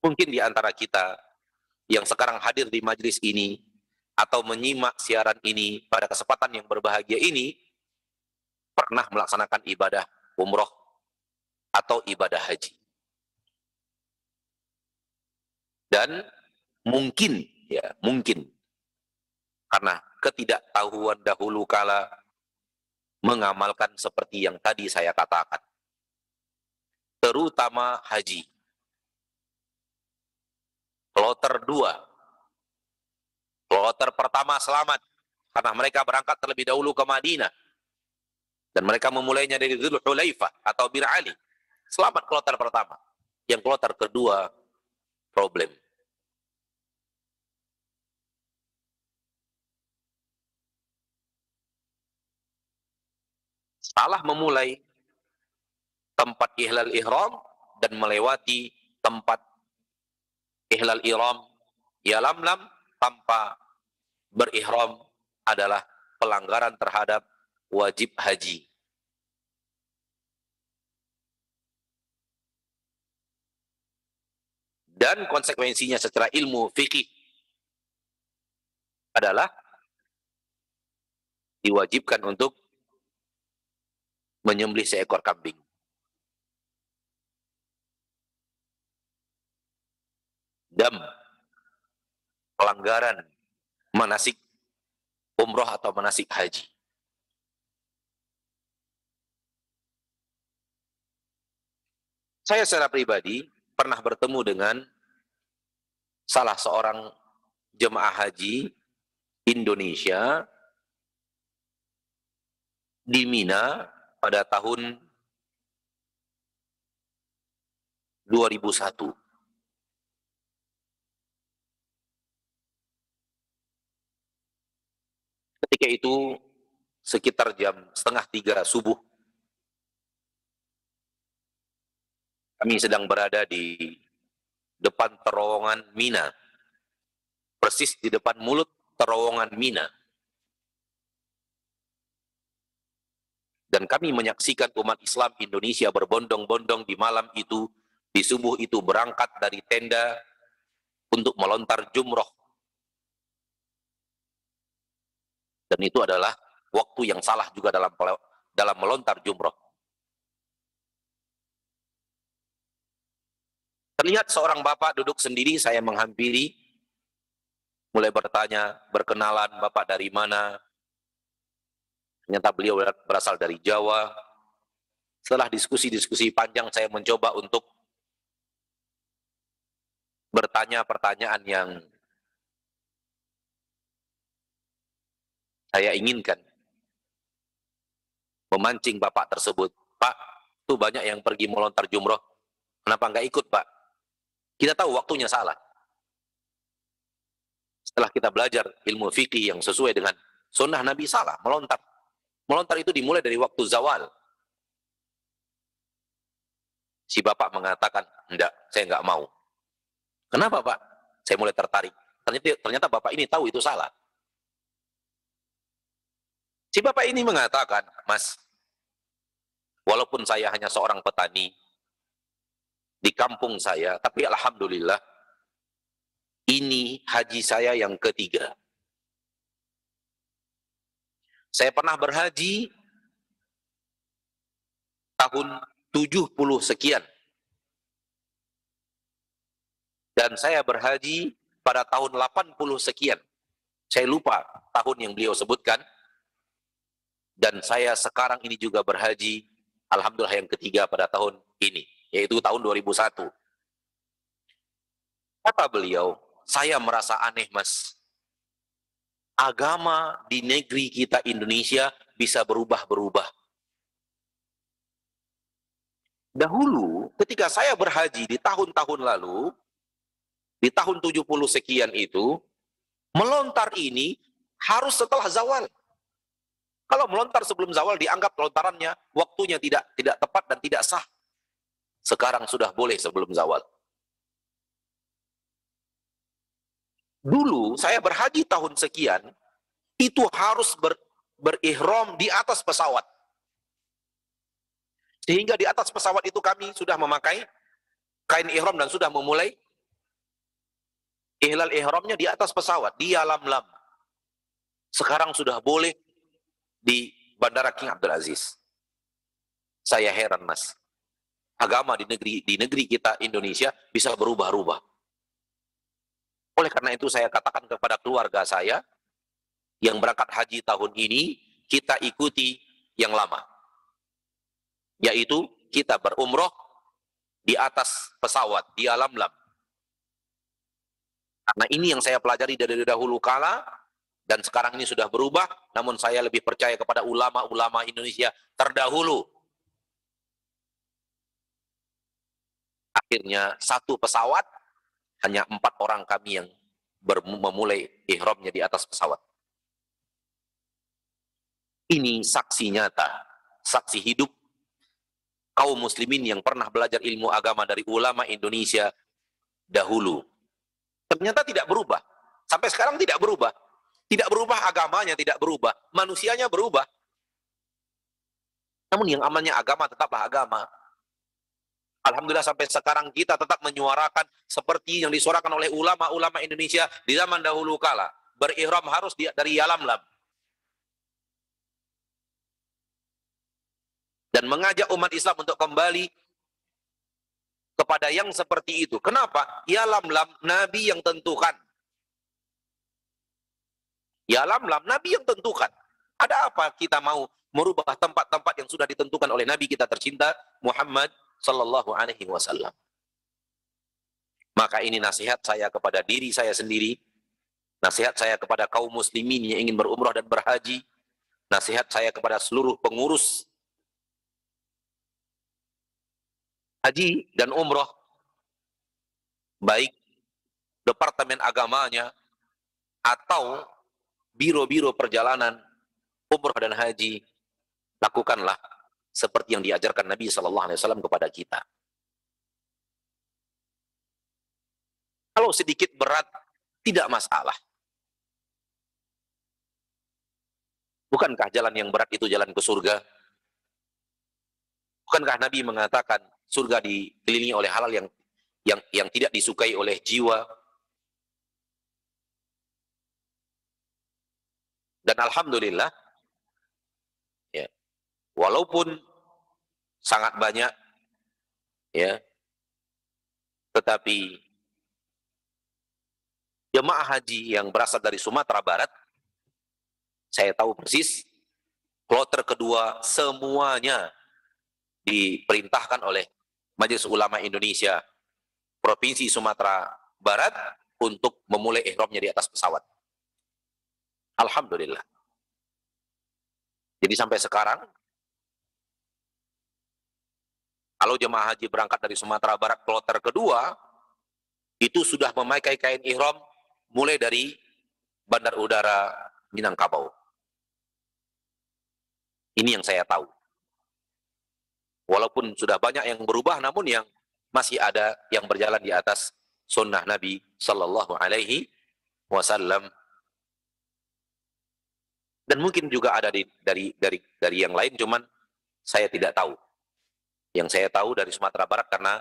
Mungkin di antara kita yang sekarang hadir di majelis ini atau menyimak siaran ini pada kesempatan yang berbahagia ini pernah melaksanakan ibadah umroh atau ibadah haji. Dan mungkin karena ketidaktahuan dahulu kala mengamalkan seperti yang tadi saya katakan. Terutama haji. Kloter 2. Kloter pertama selamat, karena mereka berangkat terlebih dahulu ke Madinah. Dan mereka memulainya dari Dzul Hulaifah atau Bir Ali. Selamat kloter pertama. Yang kloter kedua, problem. Salah memulai tempat ihlal ihram dan melewati tempat ihlal ihram Yalamlam tanpa berihram adalah pelanggaran terhadap wajib haji. Dan konsekuensinya secara ilmu fikih adalah diwajibkan untuk menyembelih seekor kambing. Dam, pelanggaran manasik umroh atau manasik haji. Saya secara pribadi pernah bertemu dengan salah seorang jemaah haji Indonesia di Mina pada tahun 2001. Ketika itu sekitar jam 2:30 subuh, kami sedang berada di depan terowongan Mina, persis di depan mulut terowongan Mina. Dan kami menyaksikan umat Islam Indonesia berbondong-bondong di malam itu, di subuh itu berangkat dari tenda untuk melontar jumroh. Dan itu adalah waktu yang salah juga dalam melontar jumroh. Terlihat seorang bapak duduk sendiri, saya menghampiri, mulai bertanya, berkenalan, bapak dari mana? Ternyata beliau berasal dari Jawa. Setelah diskusi-diskusi panjang, saya mencoba untuk bertanya pertanyaan yang saya inginkan. Memancing bapak tersebut. Pak, itu banyak yang pergi melontar jumroh. Kenapa nggak ikut, Pak? Kita tahu waktunya salah. Setelah kita belajar ilmu fikih yang sesuai dengan sunnah Nabi, salah melontar. Melontar itu dimulai dari waktu zawal. Si bapak mengatakan, enggak, saya enggak mau. Kenapa, Pak? Saya mulai tertarik. Ternyata bapak ini tahu itu salah. Si bapak ini mengatakan, Mas, walaupun saya hanya seorang petani di kampung saya, tapi alhamdulillah, ini haji saya yang ketiga. Saya pernah berhaji tahun 70 sekian. Dan saya berhaji pada tahun 80 sekian. Saya lupa tahun yang beliau sebutkan. Dan saya sekarang ini juga berhaji, alhamdulillah yang ketiga pada tahun ini, yaitu tahun 2001. Kata beliau, saya merasa aneh, Mas. Agama di negeri kita Indonesia bisa berubah-berubah. Dahulu, ketika saya berhaji di tahun-tahun lalu, di tahun 70 sekian itu, melontar ini harus setelah zawal. Kalau melontar sebelum zawal dianggap lontarannya waktunya tidak tepat dan tidak sah. Sekarang sudah boleh sebelum zawal. Dulu saya berhaji tahun sekian, itu harus berihram di atas pesawat. Sehingga di atas pesawat itu kami sudah memakai kain ihram dan sudah memulai ihlal ihramnya di atas pesawat, di Yalamlam. Sekarang sudah boleh di Bandara King Abdul Aziz. Saya heran, Mas. Agama di negeri kita Indonesia bisa berubah-ubah. Oleh karena itu saya katakan kepada keluarga saya, yang berangkat haji tahun ini, kita ikuti yang lama. Yaitu kita berumroh di atas pesawat, di alam lam. Karena ini yang saya pelajari dari dahulu kala, dan sekarang ini sudah berubah, namun saya lebih percaya kepada ulama-ulama Indonesia terdahulu. Akhirnya satu pesawat, hanya 4 orang kami yang memulai ihramnya di atas pesawat. Ini saksi nyata, saksi hidup kaum muslimin yang pernah belajar ilmu agama dari ulama Indonesia dahulu. Ternyata tidak berubah. Sampai sekarang tidak berubah. Tidak berubah agamanya, tidak berubah. Manusianya berubah. Namun yang amalnya agama tetaplah agama. Alhamdulillah sampai sekarang kita tetap menyuarakan seperti yang disuarakan oleh ulama-ulama Indonesia di zaman dahulu kala. Berihram harus dari alam lam. Dan mengajak umat Islam untuk kembali kepada yang seperti itu. Kenapa? Ya lam-lam, Nabi yang tentukan. Ya lam-lam, Nabi yang tentukan. Ada apa kita mau merubah tempat-tempat yang sudah ditentukan oleh Nabi kita tercinta, Muhammad sallallahu alaihi wasallam. Maka ini nasihat saya kepada diri saya sendiri, nasihat saya kepada kaum muslimin yang ingin berumrah dan berhaji, nasihat saya kepada seluruh pengurus haji dan umroh, baik departemen agamanya atau biro-biro perjalanan umroh dan haji, lakukanlah seperti yang diajarkan Nabi SAW kepada kita. Kalau sedikit berat, tidak masalah. Bukankah jalan yang berat itu jalan ke surga? Bukankah Nabi mengatakan surga dikelilingi oleh hal-hal yang tidak disukai oleh jiwa? Dan alhamdulillah, ya, walaupun sangat banyak, ya, tetapi jemaah haji yang berasal dari Sumatera Barat, saya tahu persis, kloter kedua semuanya diperintahkan oleh Majelis Ulama Indonesia Provinsi Sumatera Barat untuk memulai ihramnya di atas pesawat. Alhamdulillah. Jadi sampai sekarang, kalau jemaah haji berangkat dari Sumatera Barat kloter kedua, itu sudah memakai kain ihram mulai dari Bandar Udara Minangkabau. Ini yang saya tahu. Walaupun sudah banyak yang berubah, namun yang masih ada yang berjalan di atas sunnah Nabi Sallallahu Alaihi Wasallam. Dan mungkin juga ada dari yang lain, cuman saya tidak tahu. Yang saya tahu dari Sumatera Barat karena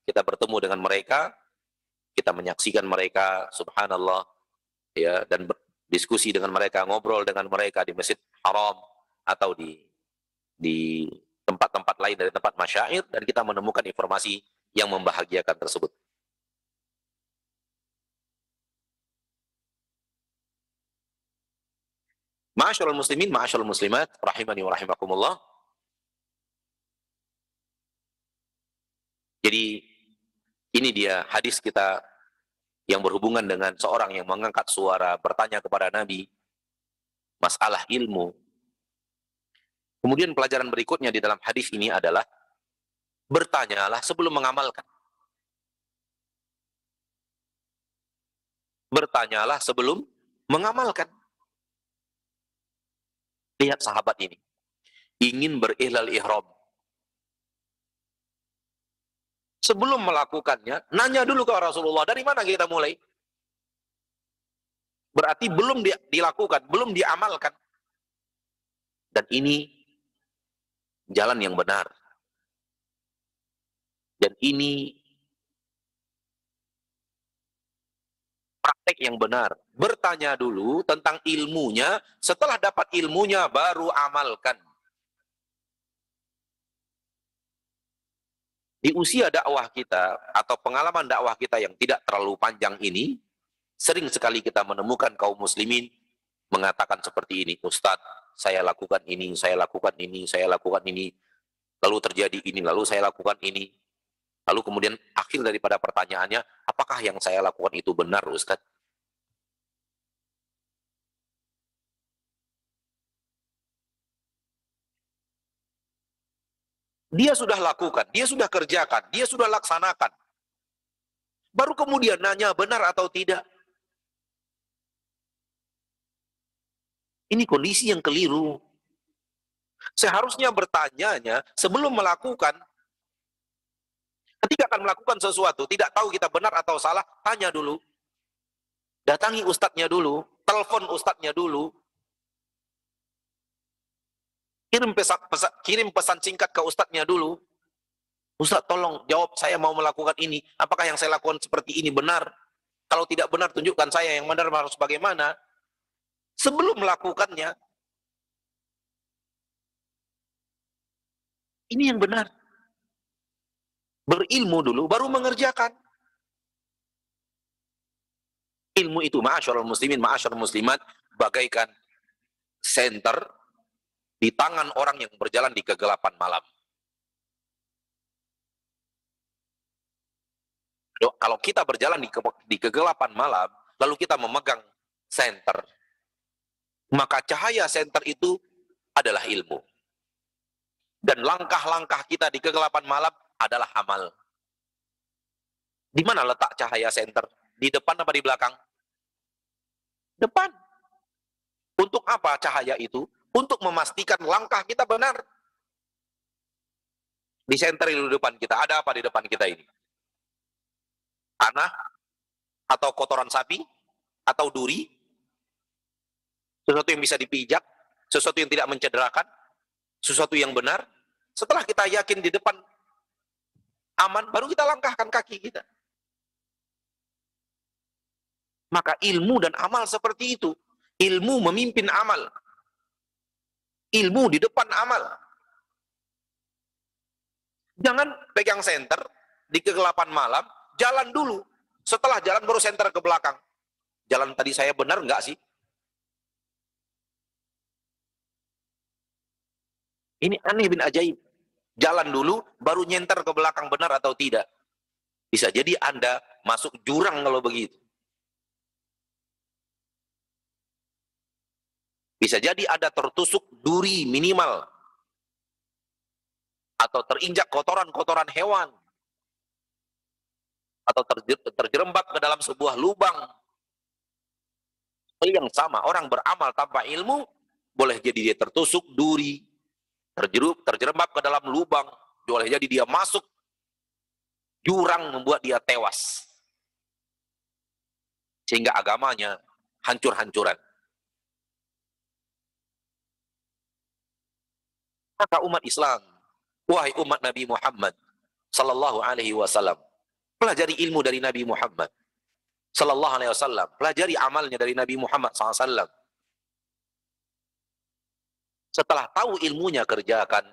kita bertemu dengan mereka, kita menyaksikan mereka, subhanallah, ya, dan berdiskusi dengan mereka, ngobrol dengan mereka di Masjid Haram atau di tempat-tempat lain dari tempat masyair, dan kita menemukan informasi yang membahagiakan tersebut. Ma'asyiral muslimin, ma'asyiral muslimat, rahimani wa rahimakumullah. Jadi ini dia hadis kita yang berhubungan dengan seorang yang mengangkat suara bertanya kepada Nabi masalah ilmu. Kemudian pelajaran berikutnya di dalam hadis ini adalah bertanyalah sebelum mengamalkan. Bertanyalah sebelum mengamalkan. Lihat sahabat ini, ingin berihlal ihram. Sebelum melakukannya, nanya dulu ke Rasulullah, dari mana kita mulai? Berarti belum dilakukan, belum diamalkan. Dan ini jalan yang benar. Dan ini praktek yang benar. Bertanya dulu tentang ilmunya, setelah dapat ilmunya baru amalkan. Di usia dakwah kita atau pengalaman dakwah kita yang tidak terlalu panjang ini, sering sekali kita menemukan kaum muslimin mengatakan seperti ini, Ustadz, saya lakukan ini, saya lakukan ini, saya lakukan ini, lalu terjadi ini, lalu saya lakukan ini. Lalu kemudian akhir daripada pertanyaannya, apakah yang saya lakukan itu benar, Ustadz? Dia sudah lakukan, dia sudah kerjakan, dia sudah laksanakan. Baru kemudian nanya benar atau tidak. Ini kondisi yang keliru. Seharusnya bertanyanya sebelum melakukan. Ketika akan melakukan sesuatu, tidak tahu kita benar atau salah, tanya dulu. Datangi ustadznya dulu, telepon ustadznya dulu. Kirim pesan singkat ke ustadznya dulu. Ustadz, tolong jawab, saya mau melakukan ini. Apakah yang saya lakukan seperti ini benar? Kalau tidak benar, tunjukkan saya yang benar harus bagaimana. Sebelum melakukannya, ini yang benar. Berilmu dulu, baru mengerjakan. Ilmu itu, ma'asyarul muslimin, ma'asyarul muslimat, bagaikan senter di tangan orang yang berjalan di kegelapan malam. Kalau kita berjalan di kegelapan malam, lalu kita memegang senter, maka cahaya senter itu adalah ilmu. Dan langkah-langkah kita di kegelapan malam adalah amal. Di mana letak cahaya senter? Di depan apa di belakang? Depan. Untuk apa cahaya itu? Untuk memastikan langkah kita benar. Di senter di depan kita, ada apa di depan kita ini? Tanah, atau kotoran sapi, atau duri, sesuatu yang bisa dipijak, sesuatu yang tidak mencederakan, sesuatu yang benar. Setelah kita yakin di depan aman, baru kita langkahkan kaki kita. Maka ilmu dan amal seperti itu. Ilmu memimpin amal. Ilmu di depan amal. Jangan pegang senter di kegelapan malam, jalan dulu. Setelah jalan baru senter ke belakang. Jalan tadi saya benar enggak sih? Ini aneh bin ajaib. Jalan dulu, baru nyenter ke belakang benar atau tidak. Bisa jadi Anda masuk jurang kalau begitu. Bisa jadi Anda tertusuk duri minimal. Atau terinjak kotoran-kotoran hewan. Atau terjerembab ke dalam sebuah lubang. Yang sama, orang beramal tanpa ilmu, boleh jadi dia tertusuk duri, terjerembab ke dalam lubang, boleh jadi dia masuk jurang membuat dia tewas. Sehingga agamanya hancur-hancuran. Maka umat Islam, wahai umat Nabi Muhammad sallallahu alaihi wasallam, pelajari ilmu dari Nabi Muhammad sallallahu alaihi wasallam, pelajari amalnya dari Nabi Muhammad sallallahu alaihi wasallam. Setelah tahu ilmunya, kerjakan.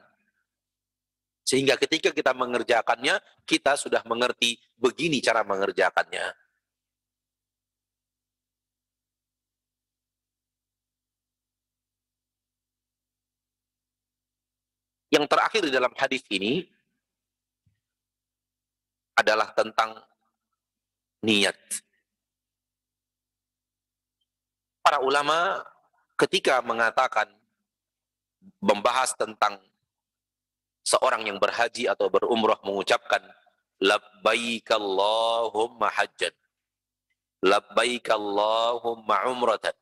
Sehingga ketika kita mengerjakannya, kita sudah mengerti begini cara mengerjakannya. Yang terakhir di dalam hadis ini adalah tentang niat. Para ulama ketika mengatakan, membahas tentang seorang yang berhaji atau berumrah mengucapkan labbaik Allahumma hajjan, labbaik Allahumma umratan.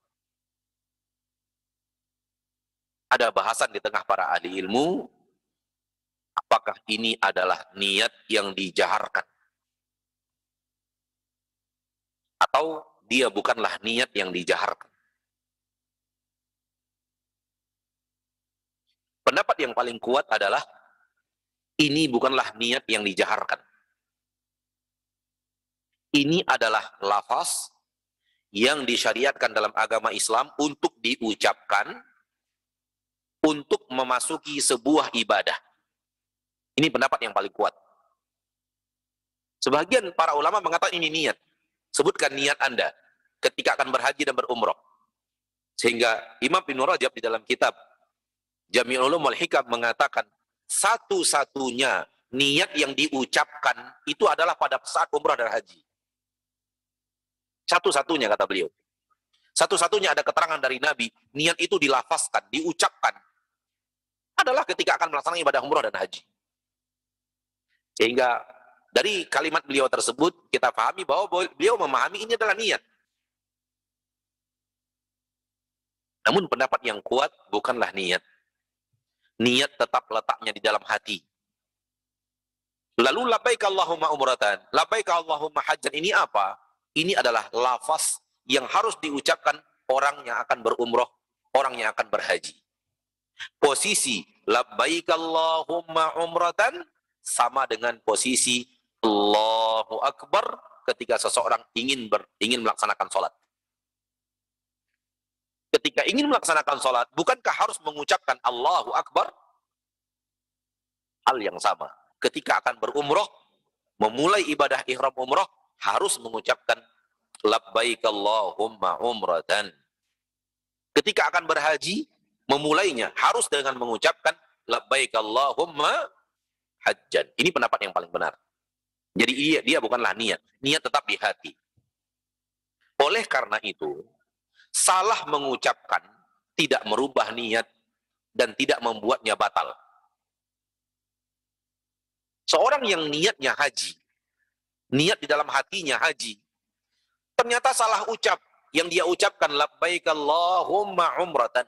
Ada bahasan di tengah para ahli ilmu, apakah ini adalah niat yang dijaharkan atau dia bukanlah niat yang dijaharkan. Pendapat yang paling kuat adalah ini bukanlah niat yang dijaharkan. Ini adalah lafaz yang disyariatkan dalam agama Islam untuk diucapkan untuk memasuki sebuah ibadah. Ini pendapat yang paling kuat. Sebagian para ulama mengatakan ini niat. Sebutkan niat Anda ketika akan berhaji dan berumrah. Sehingga Imam Ibnu Rajab di dalam kitab Jami'ul Ulum wal Hikam mengatakan, satu-satunya niat yang diucapkan itu adalah pada saat umrah dan haji. Satu-satunya, kata beliau. Satu-satunya ada keterangan dari Nabi, niat itu dilafazkan, diucapkan, adalah ketika akan melaksanakan ibadah umrah dan haji. Sehingga dari kalimat beliau tersebut, kita pahami bahwa beliau memahami ini adalah niat. Namun pendapat yang kuat bukanlah niat. Niat tetap letaknya di dalam hati. Lalu labbaik Allahumma umratan, labbaik Allahumma hajjan, ini apa? Ini adalah lafaz yang harus diucapkan orang yang akan berumroh, orang yang akan berhaji. Posisi labbaik Allahumma umratan sama dengan posisi Allahu Akbar ketika seseorang ingin melaksanakan sholat. Ketika ingin melaksanakan sholat, bukankah harus mengucapkan Allahu Akbar? Hal yang sama. Ketika akan berumroh, memulai ibadah ihram umroh, harus mengucapkan labbaik Allahumma umratan. Ketika akan berhaji, memulainya harus dengan mengucapkan labbaik Allahumma hajjan. Ini pendapat yang paling benar. Jadi dia bukanlah niat. Niat tetap di hati. Oleh karena itu, salah mengucapkan tidak merubah niat dan tidak membuatnya batal. Seorang yang niatnya haji, niat di dalam hatinya haji, ternyata salah ucap, yang dia ucapkan labbaik Allahumma umratan.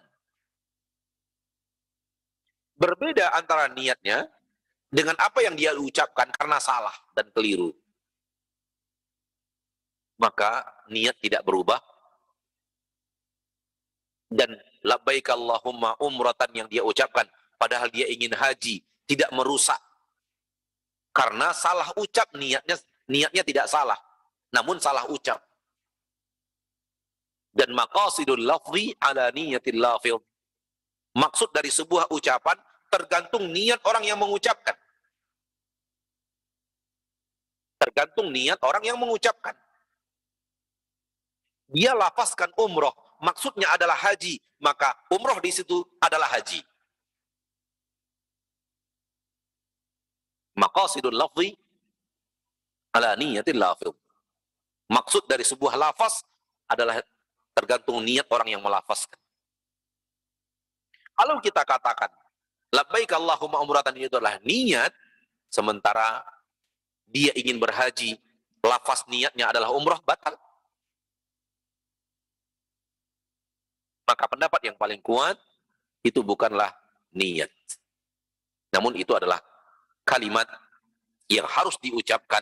Berbeda antara niatnya dengan apa yang dia ucapkan karena salah dan keliru. Maka niat tidak berubah, dan labbaik Allahumma umratan yang dia ucapkan padahal dia ingin haji tidak merusak. Karena salah ucap, niatnya tidak salah, namun salah ucap. Dan maqasidul lafzi ala niyatil lafidh. Maksud dari sebuah ucapan tergantung niat orang yang mengucapkan. Tergantung niat orang yang mengucapkan. Dia lafazkan umroh, maksudnya adalah haji, maka umroh di situ adalah haji. Maqasidul lafzi ala niyatil lafidh. Maksud dari sebuah lafaz adalah tergantung niat orang yang melafazkan. Kalau kita katakan labbaik Allahumma umratan, itu adalah niat, sementara dia ingin berhaji, lafaz niatnya adalah umrah, batal. Maka pendapat yang paling kuat, itu bukanlah niat. Namun itu adalah kalimat yang harus diucapkan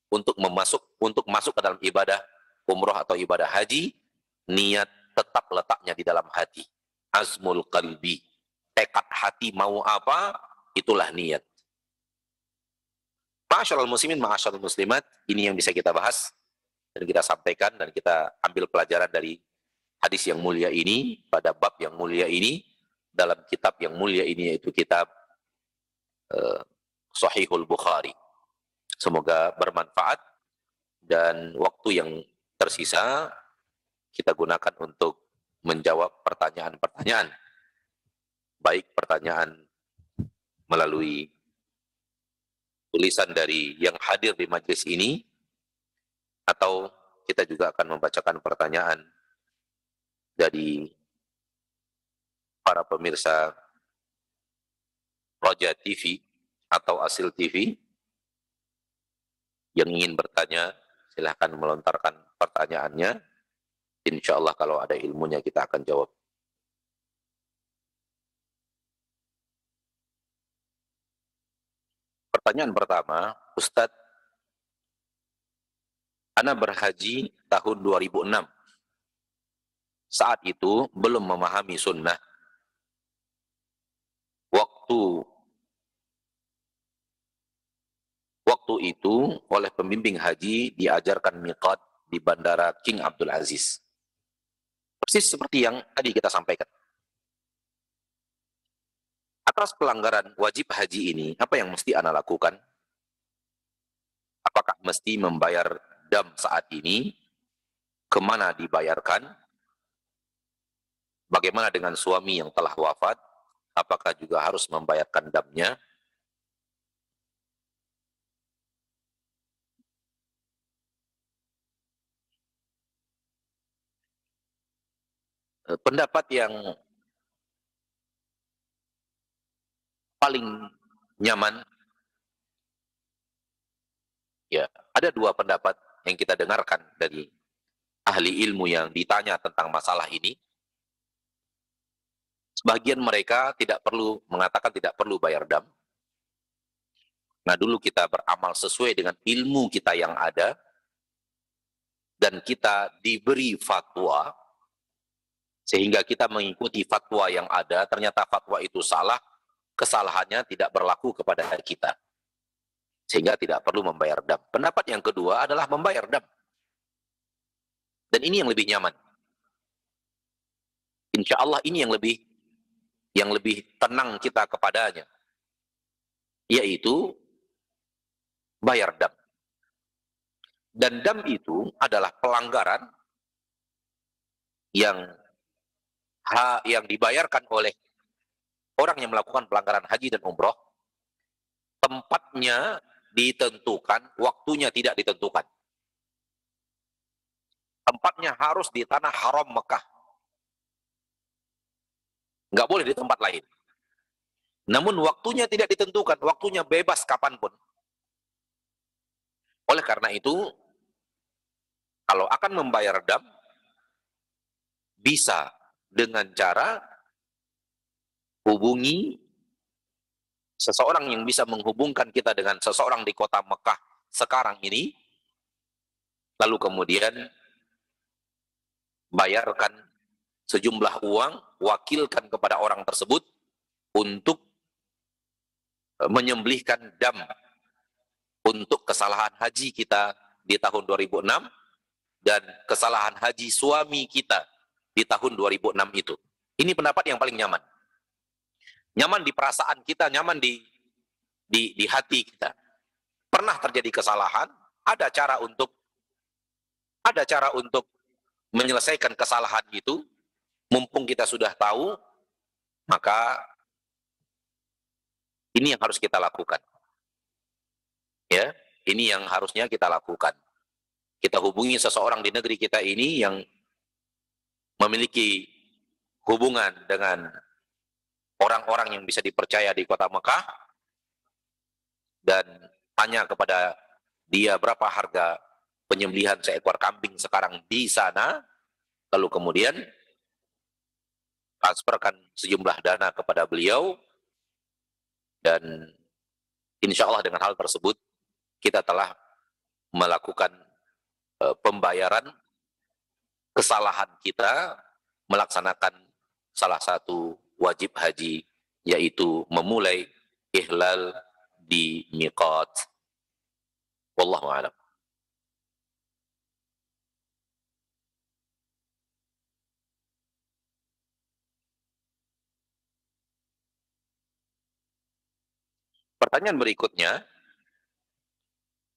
untuk masuk ke dalam ibadah umroh atau ibadah haji. Niat tetap letaknya di dalam hati. Azmul qalbi. Tekad hati mau apa, itulah niat. Ma'asyiral muslimin, ma'asyiral muslimat, ini yang bisa kita bahas dan kita sampaikan dan kita ambil pelajaran dari hadis yang mulia ini, pada bab yang mulia ini, dalam kitab yang mulia ini, yaitu kitab Sahihul Bukhari. Semoga bermanfaat, dan waktu yang tersisa kita gunakan untuk menjawab pertanyaan-pertanyaan. Baik pertanyaan melalui tulisan dari yang hadir di majelis ini, atau kita juga akan membacakan pertanyaan dari para pemirsa Roja TV atau Asil TV yang ingin bertanya. Silahkan melontarkan pertanyaannya. Insya Allah kalau ada ilmunya kita akan jawab. Pertanyaan pertama, Ustadz, ana berhaji tahun 2006. Saat itu belum memahami sunnah. Waktu itu oleh pembimbing haji diajarkan miqat di Bandara King Abdul Aziz. Persis seperti yang tadi kita sampaikan. Atas pelanggaran wajib haji ini, apa yang mesti ana lakukan? Apakah mesti membayar dam saat ini? Kemana dibayarkan? Bagaimana dengan suami yang telah wafat? Apakah juga harus membayarkan damnya? Pendapat yang paling nyaman, ya, ada dua pendapat yang kita dengarkan dari ahli ilmu yang ditanya tentang masalah ini. Sebagian mereka tidak perlu mengatakan tidak perlu bayar dam. Nah, dulu kita beramal sesuai dengan ilmu kita yang ada, dan kita diberi fatwa, sehingga kita mengikuti fatwa yang ada, ternyata fatwa itu salah, kesalahannya tidak berlaku kepada kita, sehingga tidak perlu membayar dam. Pendapat yang kedua adalah membayar dam, dan ini yang lebih nyaman. Insya Allah ini yang lebih tenang kita kepadanya, yaitu bayar dam. Dan dam itu adalah pelanggaran yang dibayarkan oleh orang yang melakukan pelanggaran haji dan umroh. Tempatnya ditentukan, waktunya tidak ditentukan. Tempatnya harus di tanah haram Mekah. Nggak boleh di tempat lain. Namun waktunya tidak ditentukan, waktunya bebas kapanpun. Oleh karena itu, kalau akan membayar dam, bisa dengan cara hubungi seseorang yang bisa menghubungkan kita dengan seseorang di kota Mekah sekarang ini, lalu kemudian bayarkan sejumlah uang, wakilkan kepada orang tersebut untuk menyembelihkan dam untuk kesalahan haji kita di tahun 2006 dan kesalahan haji suami kita di tahun 2006 itu. Ini pendapat yang paling nyaman. Nyaman di perasaan kita, nyaman di hati kita. Pernah terjadi kesalahan, ada cara untuk menyelesaikan kesalahan itu. Mumpung kita sudah tahu, maka ini yang harus kita lakukan. Ya, ini yang harusnya kita lakukan. Kita hubungi seseorang di negeri kita ini yang memiliki hubungan dengan orang-orang yang bisa dipercaya di kota Mekah, dan tanya kepada dia berapa harga penyembelihan seekor kambing sekarang di sana, lalu kemudian transferkan sejumlah dana kepada beliau, dan insya Allah dengan hal tersebut kita telah melakukan pembayaran kesalahan kita melaksanakan salah satu wajib haji, yaitu memulai ihlal di miqat. Wallahu a'lam. Pertanyaan berikutnya,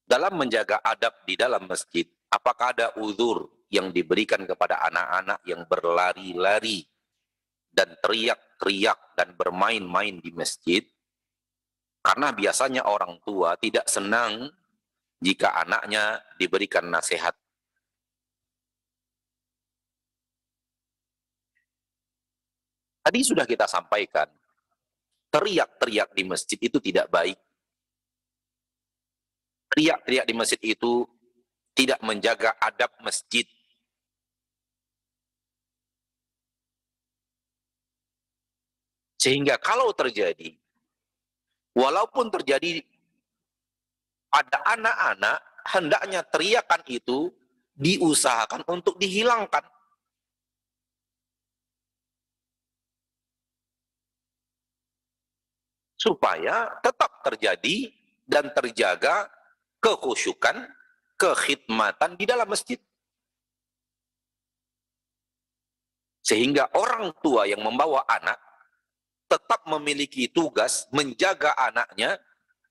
dalam menjaga adab di dalam masjid, apakah ada uzur yang diberikan kepada anak-anak yang berlari-lari dan teriak-teriak dan bermain-main di masjid? Karena biasanya orang tua tidak senang jika anaknya diberikan nasihat. Tadi sudah kita sampaikan, teriak-teriak di masjid itu tidak baik. Teriak-teriak di masjid itu tidak menjaga adab masjid. Sehingga kalau terjadi, walaupun terjadi pada anak-anak, hendaknya teriakan itu diusahakan untuk dihilangkan. Supaya tetap terjadi dan terjaga kekhusyukan, kekhidmatan di dalam masjid. Sehingga orang tua yang membawa anak tetap memiliki tugas menjaga anaknya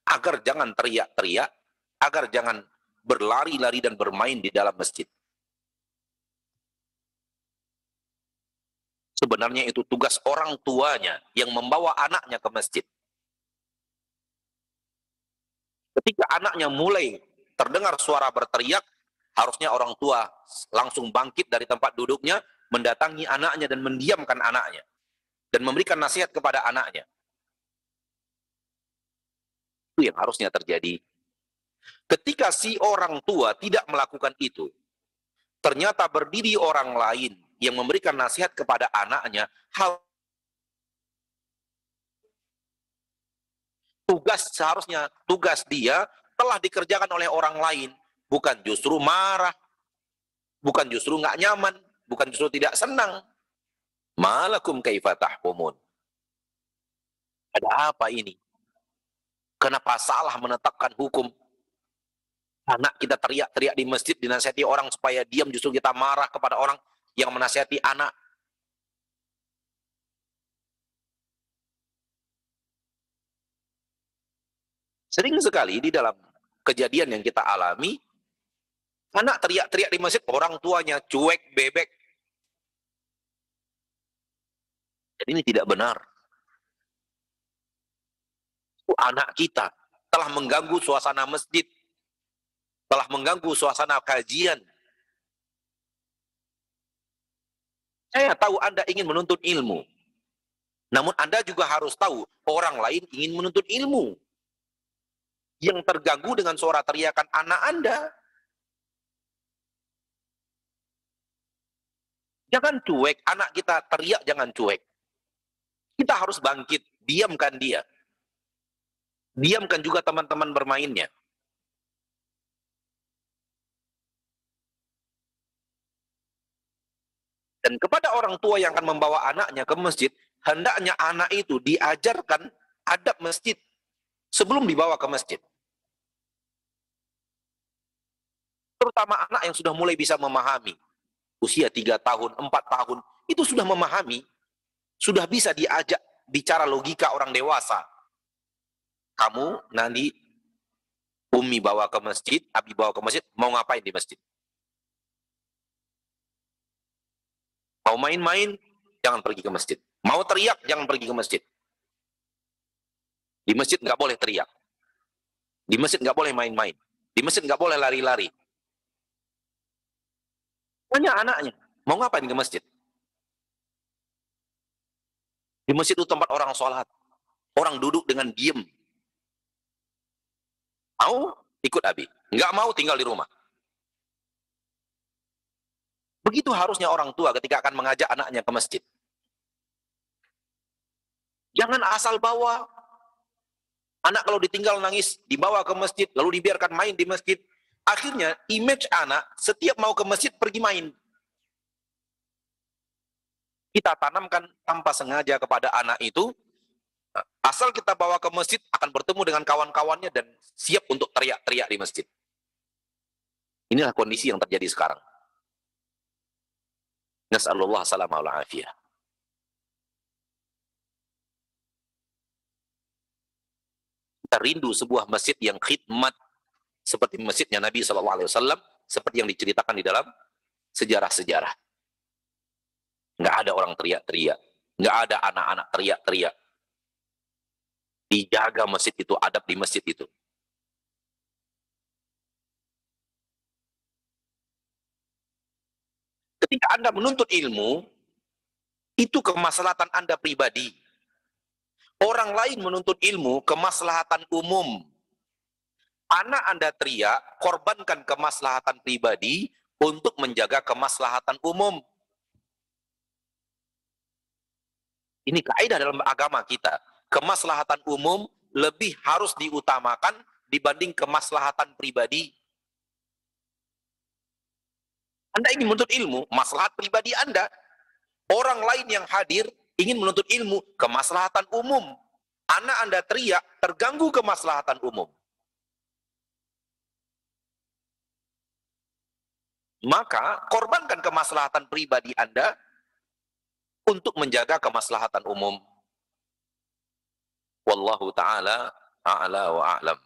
agar jangan teriak-teriak, agar jangan berlari-lari dan bermain di dalam masjid. Sebenarnya itu tugas orang tuanya yang membawa anaknya ke masjid. Ketika anaknya mulai terdengar suara berteriak, harusnya orang tua langsung bangkit dari tempat duduknya, mendatangi anaknya dan mendiamkan anaknya. Dan memberikan nasihat kepada anaknya. Itu yang harusnya terjadi. Ketika si orang tua tidak melakukan itu, ternyata berdiri orang lain yang memberikan nasihat kepada anaknya, tugas dia telah dikerjakan oleh orang lain, bukan justru marah, bukan justru nggak nyaman, bukan justru tidak senang. Malakum kaifa tahkumun. Ada apa ini? Kenapa salah menetapkan hukum? Anak kita teriak-teriak di masjid, dinasihati orang supaya diam, justru kita marah kepada orang yang menasihati anak. Sering sekali di dalam kejadian yang kita alami, anak teriak-teriak di masjid, orang tuanya cuek, bebek. Dan ini tidak benar. Anak kita telah mengganggu suasana masjid, telah mengganggu suasana kajian. Saya tahu Anda ingin menuntut ilmu, namun Anda juga harus tahu orang lain ingin menuntut ilmu. Yang terganggu dengan suara teriakan anak Anda. Jangan cuek, anak kita teriak jangan cuek. Kita harus bangkit, diamkan dia. Diamkan juga teman-teman bermainnya. Dan kepada orang tua yang akan membawa anaknya ke masjid, hendaknya anak itu diajarkan adab masjid sebelum dibawa ke masjid. Terutama anak yang sudah mulai bisa memahami. Usia 3 tahun, 4 tahun, itu sudah memahami, sudah bisa diajak bicara logika orang dewasa. Kamu nanti Umi bawa ke masjid, Abi bawa ke masjid, mau ngapain di masjid? Mau main-main, jangan pergi ke masjid. Mau teriak, jangan pergi ke masjid. Di masjid nggak boleh teriak. Di masjid nggak boleh main-main. Di masjid nggak boleh lari-lari. Tanya anaknya, mau ngapain ke masjid? Di masjid itu tempat orang sholat. Orang duduk dengan diem. Mau? Ikut Abi. Nggak mau, tinggal di rumah. Begitu harusnya orang tua ketika akan mengajak anaknya ke masjid. Jangan asal bawa. Anak kalau ditinggal nangis, dibawa ke masjid, lalu dibiarkan main di masjid. Akhirnya, image anak, setiap mau ke masjid, pergi main. Kita tanamkan tanpa sengaja kepada anak itu, asal kita bawa ke masjid, akan bertemu dengan kawan-kawannya dan siap untuk teriak-teriak di masjid. Inilah kondisi yang terjadi sekarang. Nas'alullah salamah wal afiyah. Kita rindu sebuah masjid yang khidmat seperti masjidnya Nabi SAW, seperti yang diceritakan di dalam sejarah-sejarah. Nggak ada orang teriak-teriak, nggak ada anak-anak teriak-teriak. Dijaga masjid itu, adab di masjid itu. Ketika Anda menuntut ilmu, itu kemaslahatan Anda pribadi. Orang lain menuntut ilmu, kemaslahatan umum. Anak Anda teriak, korbankan kemaslahatan pribadi untuk menjaga kemaslahatan umum. Ini kaidah dalam agama kita. Kemaslahatan umum lebih harus diutamakan dibanding kemaslahatan pribadi. Anda ingin menuntut ilmu, maslahat pribadi Anda. Orang lain yang hadir ingin menuntut ilmu, kemaslahatan umum. Anak Anda teriak, terganggu kemaslahatan umum. Maka korbankan kemaslahatan pribadi Anda untuk menjaga kemaslahatan umum. Wallahu ta'ala a'la wa a'lam.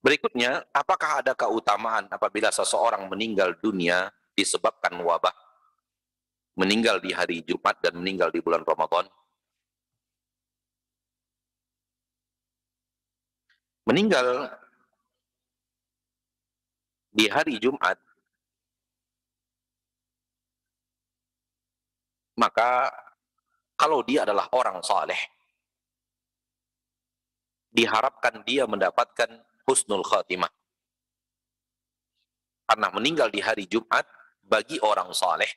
Berikutnya, apakah ada keutamaan apabila seseorang meninggal dunia disebabkan wabah, meninggal di hari Jumat dan meninggal di bulan Ramadan? Meninggal di hari Jumat, maka kalau dia adalah orang saleh, diharapkan dia mendapatkan husnul khatimah. Karena meninggal di hari Jumat, bagi orang saleh,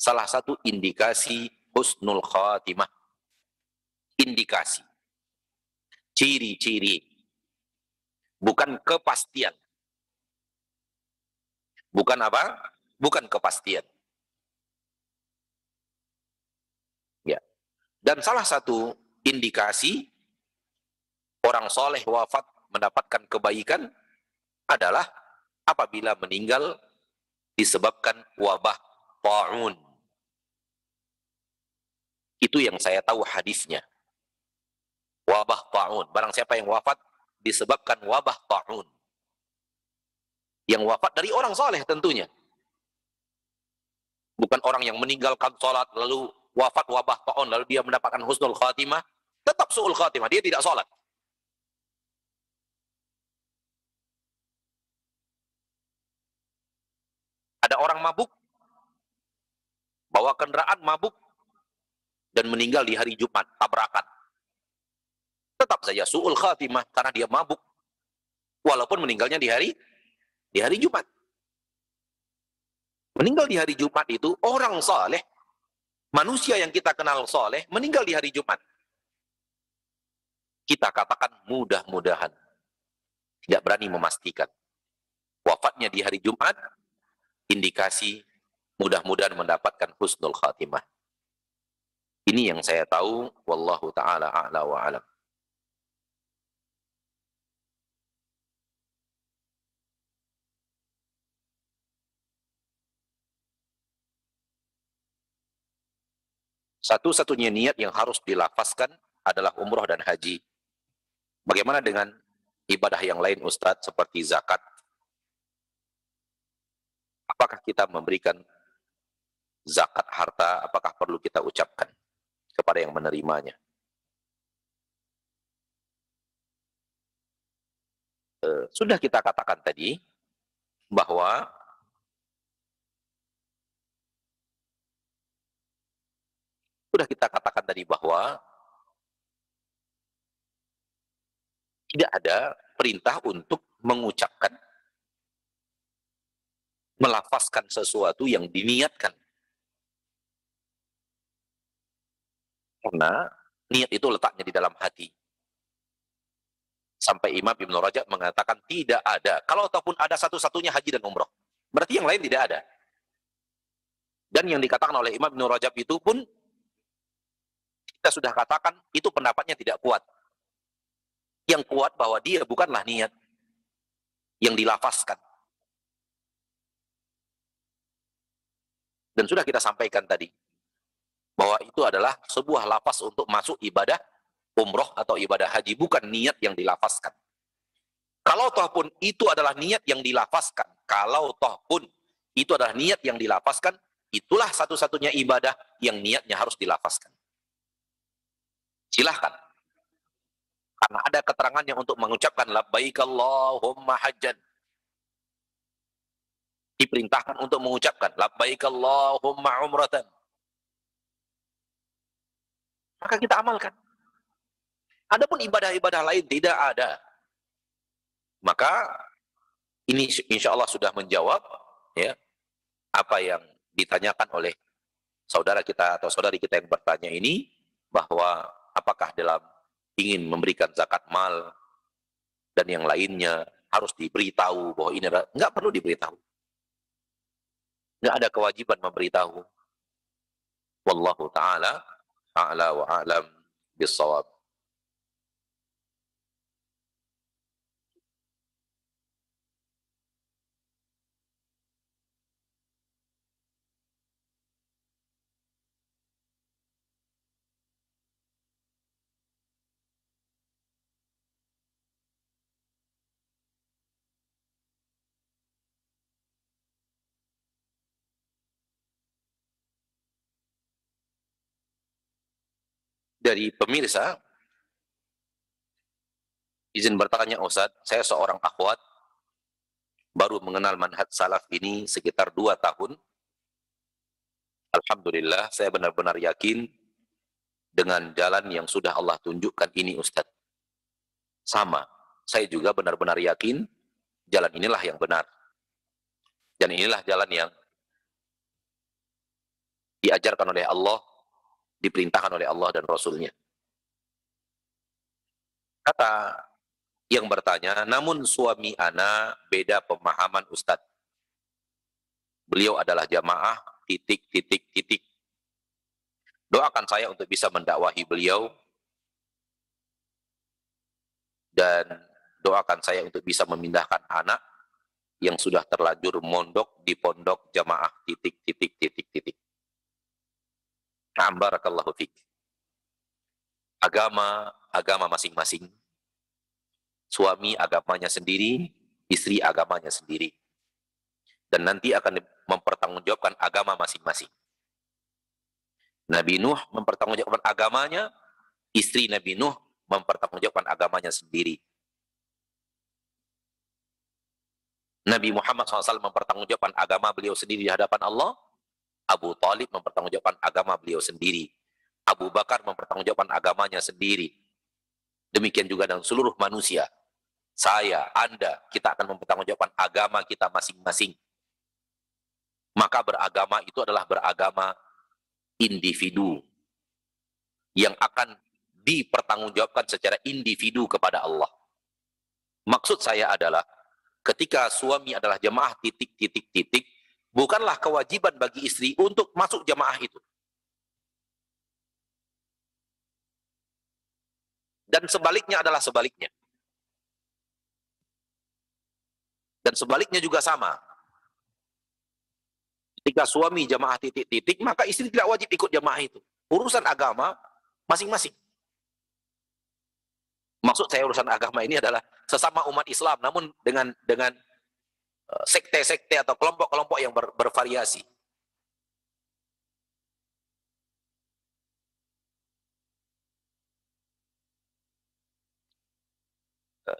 salah satu indikasi husnul khatimah. Indikasi. Ciri-ciri. Bukan kepastian. Bukan apa? Bukan kepastian. Ya. Dan salah satu indikasi orang soleh wafat mendapatkan kebaikan adalah apabila meninggal disebabkan wabah ta'un. Itu yang saya tahu hadisnya. Wabah ta'un. Barang siapa yang wafat disebabkan wabah ta'un. Yang wafat dari orang soleh tentunya. Bukan orang yang meninggalkan sholat lalu wafat wabah ta'un lalu dia mendapatkan husnul khatimah. Tetap su'ul khatimah. Dia tidak sholat. Ada orang mabuk, bawa kendaraan mabuk, dan meninggal di hari Jumat, tabrakan. Tetap saja su'ul khatimah, karena dia mabuk. Walaupun meninggalnya di hari Jumat. Meninggal di hari Jumat itu, orang saleh, manusia yang kita kenal saleh, meninggal di hari Jumat. Kita katakan mudah-mudahan. Tidak berani memastikan. Wafatnya di hari Jumat, indikasi mudah-mudahan mendapatkan husnul khatimah. Ini yang saya tahu, wallahu ta'ala a'la wa alam. Satu-satunya niat yang harus dilafazkan adalah umroh dan haji. Bagaimana dengan ibadah yang lain Ustadz, seperti zakat? Apakah kita memberikan zakat harta, apakah perlu kita ucapkan kepada yang menerimanya? Sudah kita katakan tadi, bahwa tidak ada perintah untuk mengucapkan, melafazkan sesuatu yang diniatkan. Karena niat itu letaknya di dalam hati. Sampai Imam Ibn Rajab mengatakan tidak ada. Kalau ataupun ada satu-satunya haji dan umroh. Berarti yang lain tidak ada. Dan yang dikatakan oleh Imam Ibn Rajab itu pun, kita sudah katakan, itu pendapatnya tidak kuat. Yang kuat bahwa dia bukanlah niat yang dilafazkan. Dan sudah kita sampaikan tadi, bahwa itu adalah sebuah lafaz untuk masuk ibadah umroh atau ibadah haji, bukan niat yang dilafazkan. Kalau toh pun itu adalah niat yang dilafazkan, itulah satu-satunya ibadah yang niatnya harus dilafazkan. Silahkan. Karena ada keterangannya untuk mengucapkan labbaik Allahumma hajjan. Diperintahkan untuk mengucapkan labbaik Allahumma umratan. Maka kita amalkan. Adapun ibadah-ibadah lain tidak ada. Maka ini insya Allah sudah menjawab ya apa yang ditanyakan oleh saudara kita atau saudari kita yang bertanya ini, bahwa apakah dalam ingin memberikan zakat mal dan yang lainnya harus diberitahu bahwa ini adalah, nggak perlu diberitahu. Nggak ada kewajiban memberitahu. Wallahu ta'ala a'la wa a'lam bis-shawab. dari pemirsa, izin bertanya Ustaz, saya seorang akhwat, baru mengenal manhaj salaf ini sekitar 2 tahun. Alhamdulillah, saya benar-benar yakin dengan jalan yang sudah Allah tunjukkan ini Ustaz. Sama, saya juga benar-benar yakin jalan inilah yang benar. Dan inilah jalan yang diajarkan oleh Allah, diperintahkan oleh Allah dan Rasulnya. Kata yang bertanya, namun suami ana beda pemahaman Ustaz. Beliau adalah jamaah, titik, titik, titik. Doakan saya untuk bisa mendakwahi beliau, dan doakan saya untuk bisa memindahkan anak yang sudah terlanjur mondok di pondok jamaah, titik, titik, titik, titik. Na'am, barakallahu fiik. Agama masing-masing. Suami agamanya sendiri, istri agamanya sendiri. Dan nanti akan mempertanggungjawabkan agama masing-masing. Nabi Nuh mempertanggungjawabkan agamanya, istri Nabi Nuh mempertanggungjawabkan agamanya sendiri. Nabi Muhammad SAW mempertanggungjawabkan agama beliau sendiri di hadapan Allah. Abu Talib mempertanggungjawabkan agama beliau sendiri. Abu Bakar mempertanggungjawabkan agamanya sendiri. Demikian juga dengan seluruh manusia. Saya, Anda, kita akan mempertanggungjawabkan agama kita masing-masing. Maka beragama itu adalah beragama individu yang akan dipertanggungjawabkan secara individu kepada Allah. Maksud saya adalah ketika suami adalah jamaah titik, titik, titik, bukanlah kewajiban bagi istri untuk masuk jamaah itu. Dan sebaliknya adalah sebaliknya. Dan sebaliknya juga sama. Ketika suami jamaah titik-titik, maka istri tidak wajib ikut jamaah itu. Urusan agama masing-masing. Maksud saya urusan agama ini adalah sesama umat Islam, namun dengan sekte-sekte atau kelompok-kelompok yang bervariasi.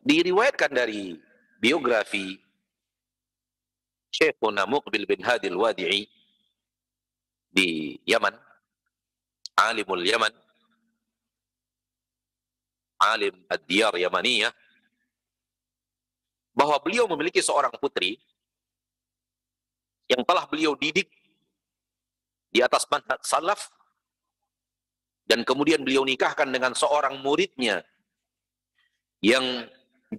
Diriwayatkan dari biografi Syekhuna Muqbil bin Hadil Wadi'i di Yaman, alimul Yaman, alim ad-diyar Yamaniyah, bahwa beliau memiliki seorang putri yang telah beliau didik di atas manhaj salaf, dan kemudian beliau nikahkan dengan seorang muridnya yang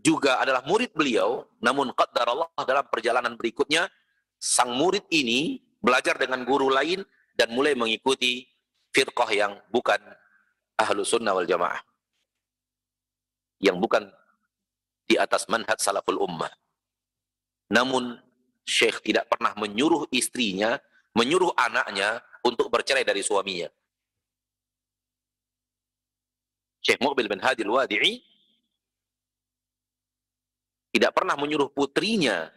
juga adalah murid beliau, namun qaddar Allah dalam perjalanan berikutnya sang murid ini belajar dengan guru lain dan mulai mengikuti firqah yang bukan ahlu sunnah wal jamaah, yang bukan di atas manhaj salaful ummah. Namun Syekh tidak pernah menyuruh istrinya, menyuruh anaknya untuk bercerai dari suaminya. Syekh Muqbil bin Hadil Wadi'i tidak pernah menyuruh putrinya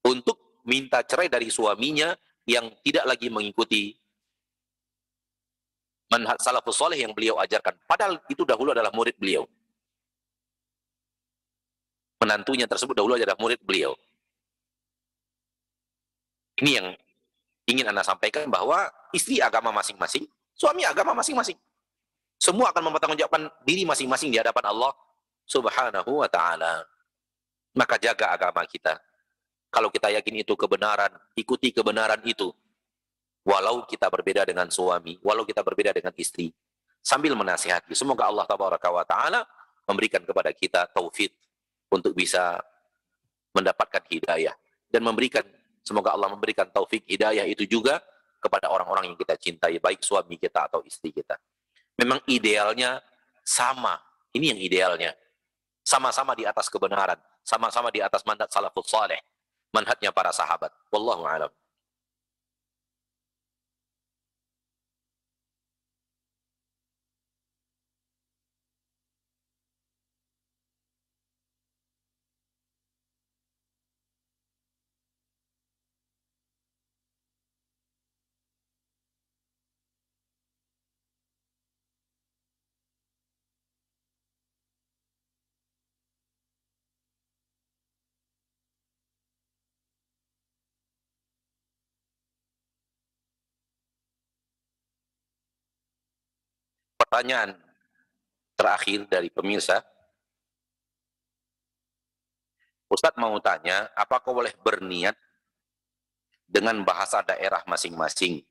untuk minta cerai dari suaminya yang tidak lagi mengikuti manhaj salafus saleh yang beliau ajarkan. Padahal itu dahulu adalah murid beliau. Menantunya tersebut dahulu adalah murid beliau. Ini yang ingin Anda sampaikan, bahwa istri agama masing-masing, suami agama masing-masing. Semua akan mempertanggungjawabkan diri masing-masing di hadapan Allah Subhanahu wa ta'ala. Maka jaga agama kita. Kalau kita yakin itu kebenaran, ikuti kebenaran itu. Walau kita berbeda dengan suami, walau kita berbeda dengan istri. Sambil menasihati. Semoga Allah Tabaraka wa ta'ala memberikan kepada kita taufik untuk bisa mendapatkan hidayah. Dan semoga Allah memberikan taufik hidayah itu juga kepada orang-orang yang kita cintai, baik suami kita atau istri kita. Memang idealnya sama. Ini yang idealnya. Sama-sama di atas kebenaran, sama-sama di atas manhaj salafus saleh, manhajnya para sahabat. Wallahu a'lam. Pertanyaan terakhir dari pemirsa, Ustadz mau tanya, apakah boleh berniat dengan bahasa daerah masing-masing?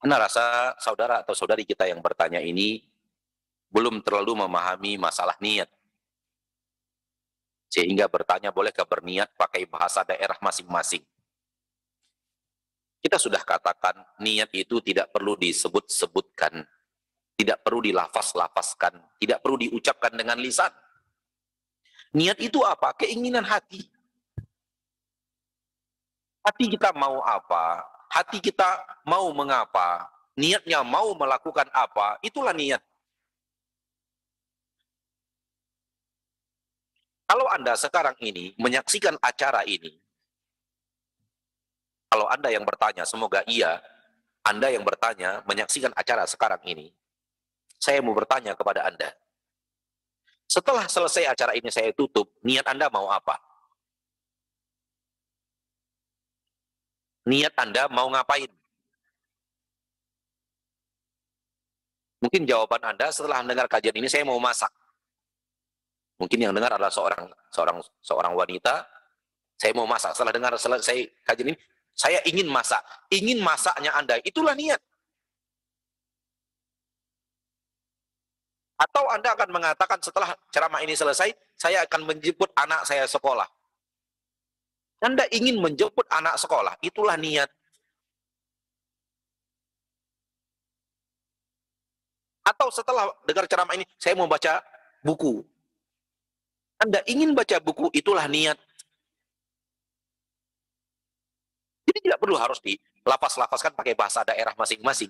Anda rasa saudara atau saudari kita yang bertanya ini belum terlalu memahami masalah niat. Sehingga bertanya, bolehkah berniat pakai bahasa daerah masing-masing? Kita sudah katakan, niat itu tidak perlu disebut-sebutkan, tidak perlu dilafaz-lafazkan, tidak perlu diucapkan dengan lisan. Niat itu apa? Keinginan hati. Hati kita mau apa? Hati kita mau mengapa? Niatnya mau melakukan apa? Itulah niat. Kalau Anda sekarang ini menyaksikan acara ini, kalau Anda yang bertanya, semoga iya, Anda yang bertanya menyaksikan acara sekarang ini, saya mau bertanya kepada Anda. Setelah selesai acara ini saya tutup, niat Anda mau apa? Niat Anda mau ngapain? Mungkin jawaban Anda setelah mendengar kajian ini, saya mau masak. Mungkin yang dengar adalah seorang wanita, saya mau masak. Setelah dengar selesai kajian ini, saya ingin masak. Ingin masaknya Anda, itulah niat. Atau Anda akan mengatakan setelah ceramah ini selesai, saya akan menjemput anak saya sekolah. Anda ingin menjemput anak sekolah, itulah niat. Atau setelah dengar ceramah ini, saya mau baca buku. Anda ingin baca buku, itulah niat. Jadi tidak perlu harus dilafaz-lafazkan pakai bahasa daerah masing-masing.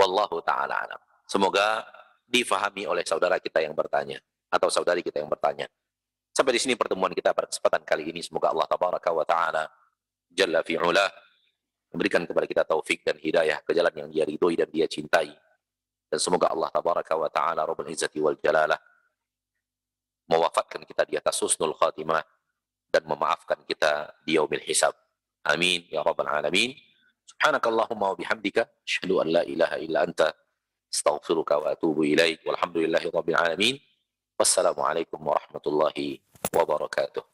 Wallahu ta'ala alam. Semoga difahami oleh saudara kita yang bertanya, atau saudari kita yang bertanya. Sampai di sini pertemuan kita pada kesempatan kali ini. Semoga Allah tabaraka wa ta'ala jalla fi'ulah memberikan kepada kita taufik dan hidayah ke jalan yang dia ridhoi dan dia cintai. Dan semoga Allah tabaraka wa ta'ala rabbul izzati wal jalalah mewafatkan kita di atas husnul khatimah dan memaafkan kita di yaumil hisab. Amin ya rabbal alamin. Subhanakallahumma wa bihamdika asyhadu an la ilaha illa anta astaghfiruka wa atubu ilaik. Walhamdulillahi rabbil alamin. Wassalamualaikum warahmatullahi wabarakatuh.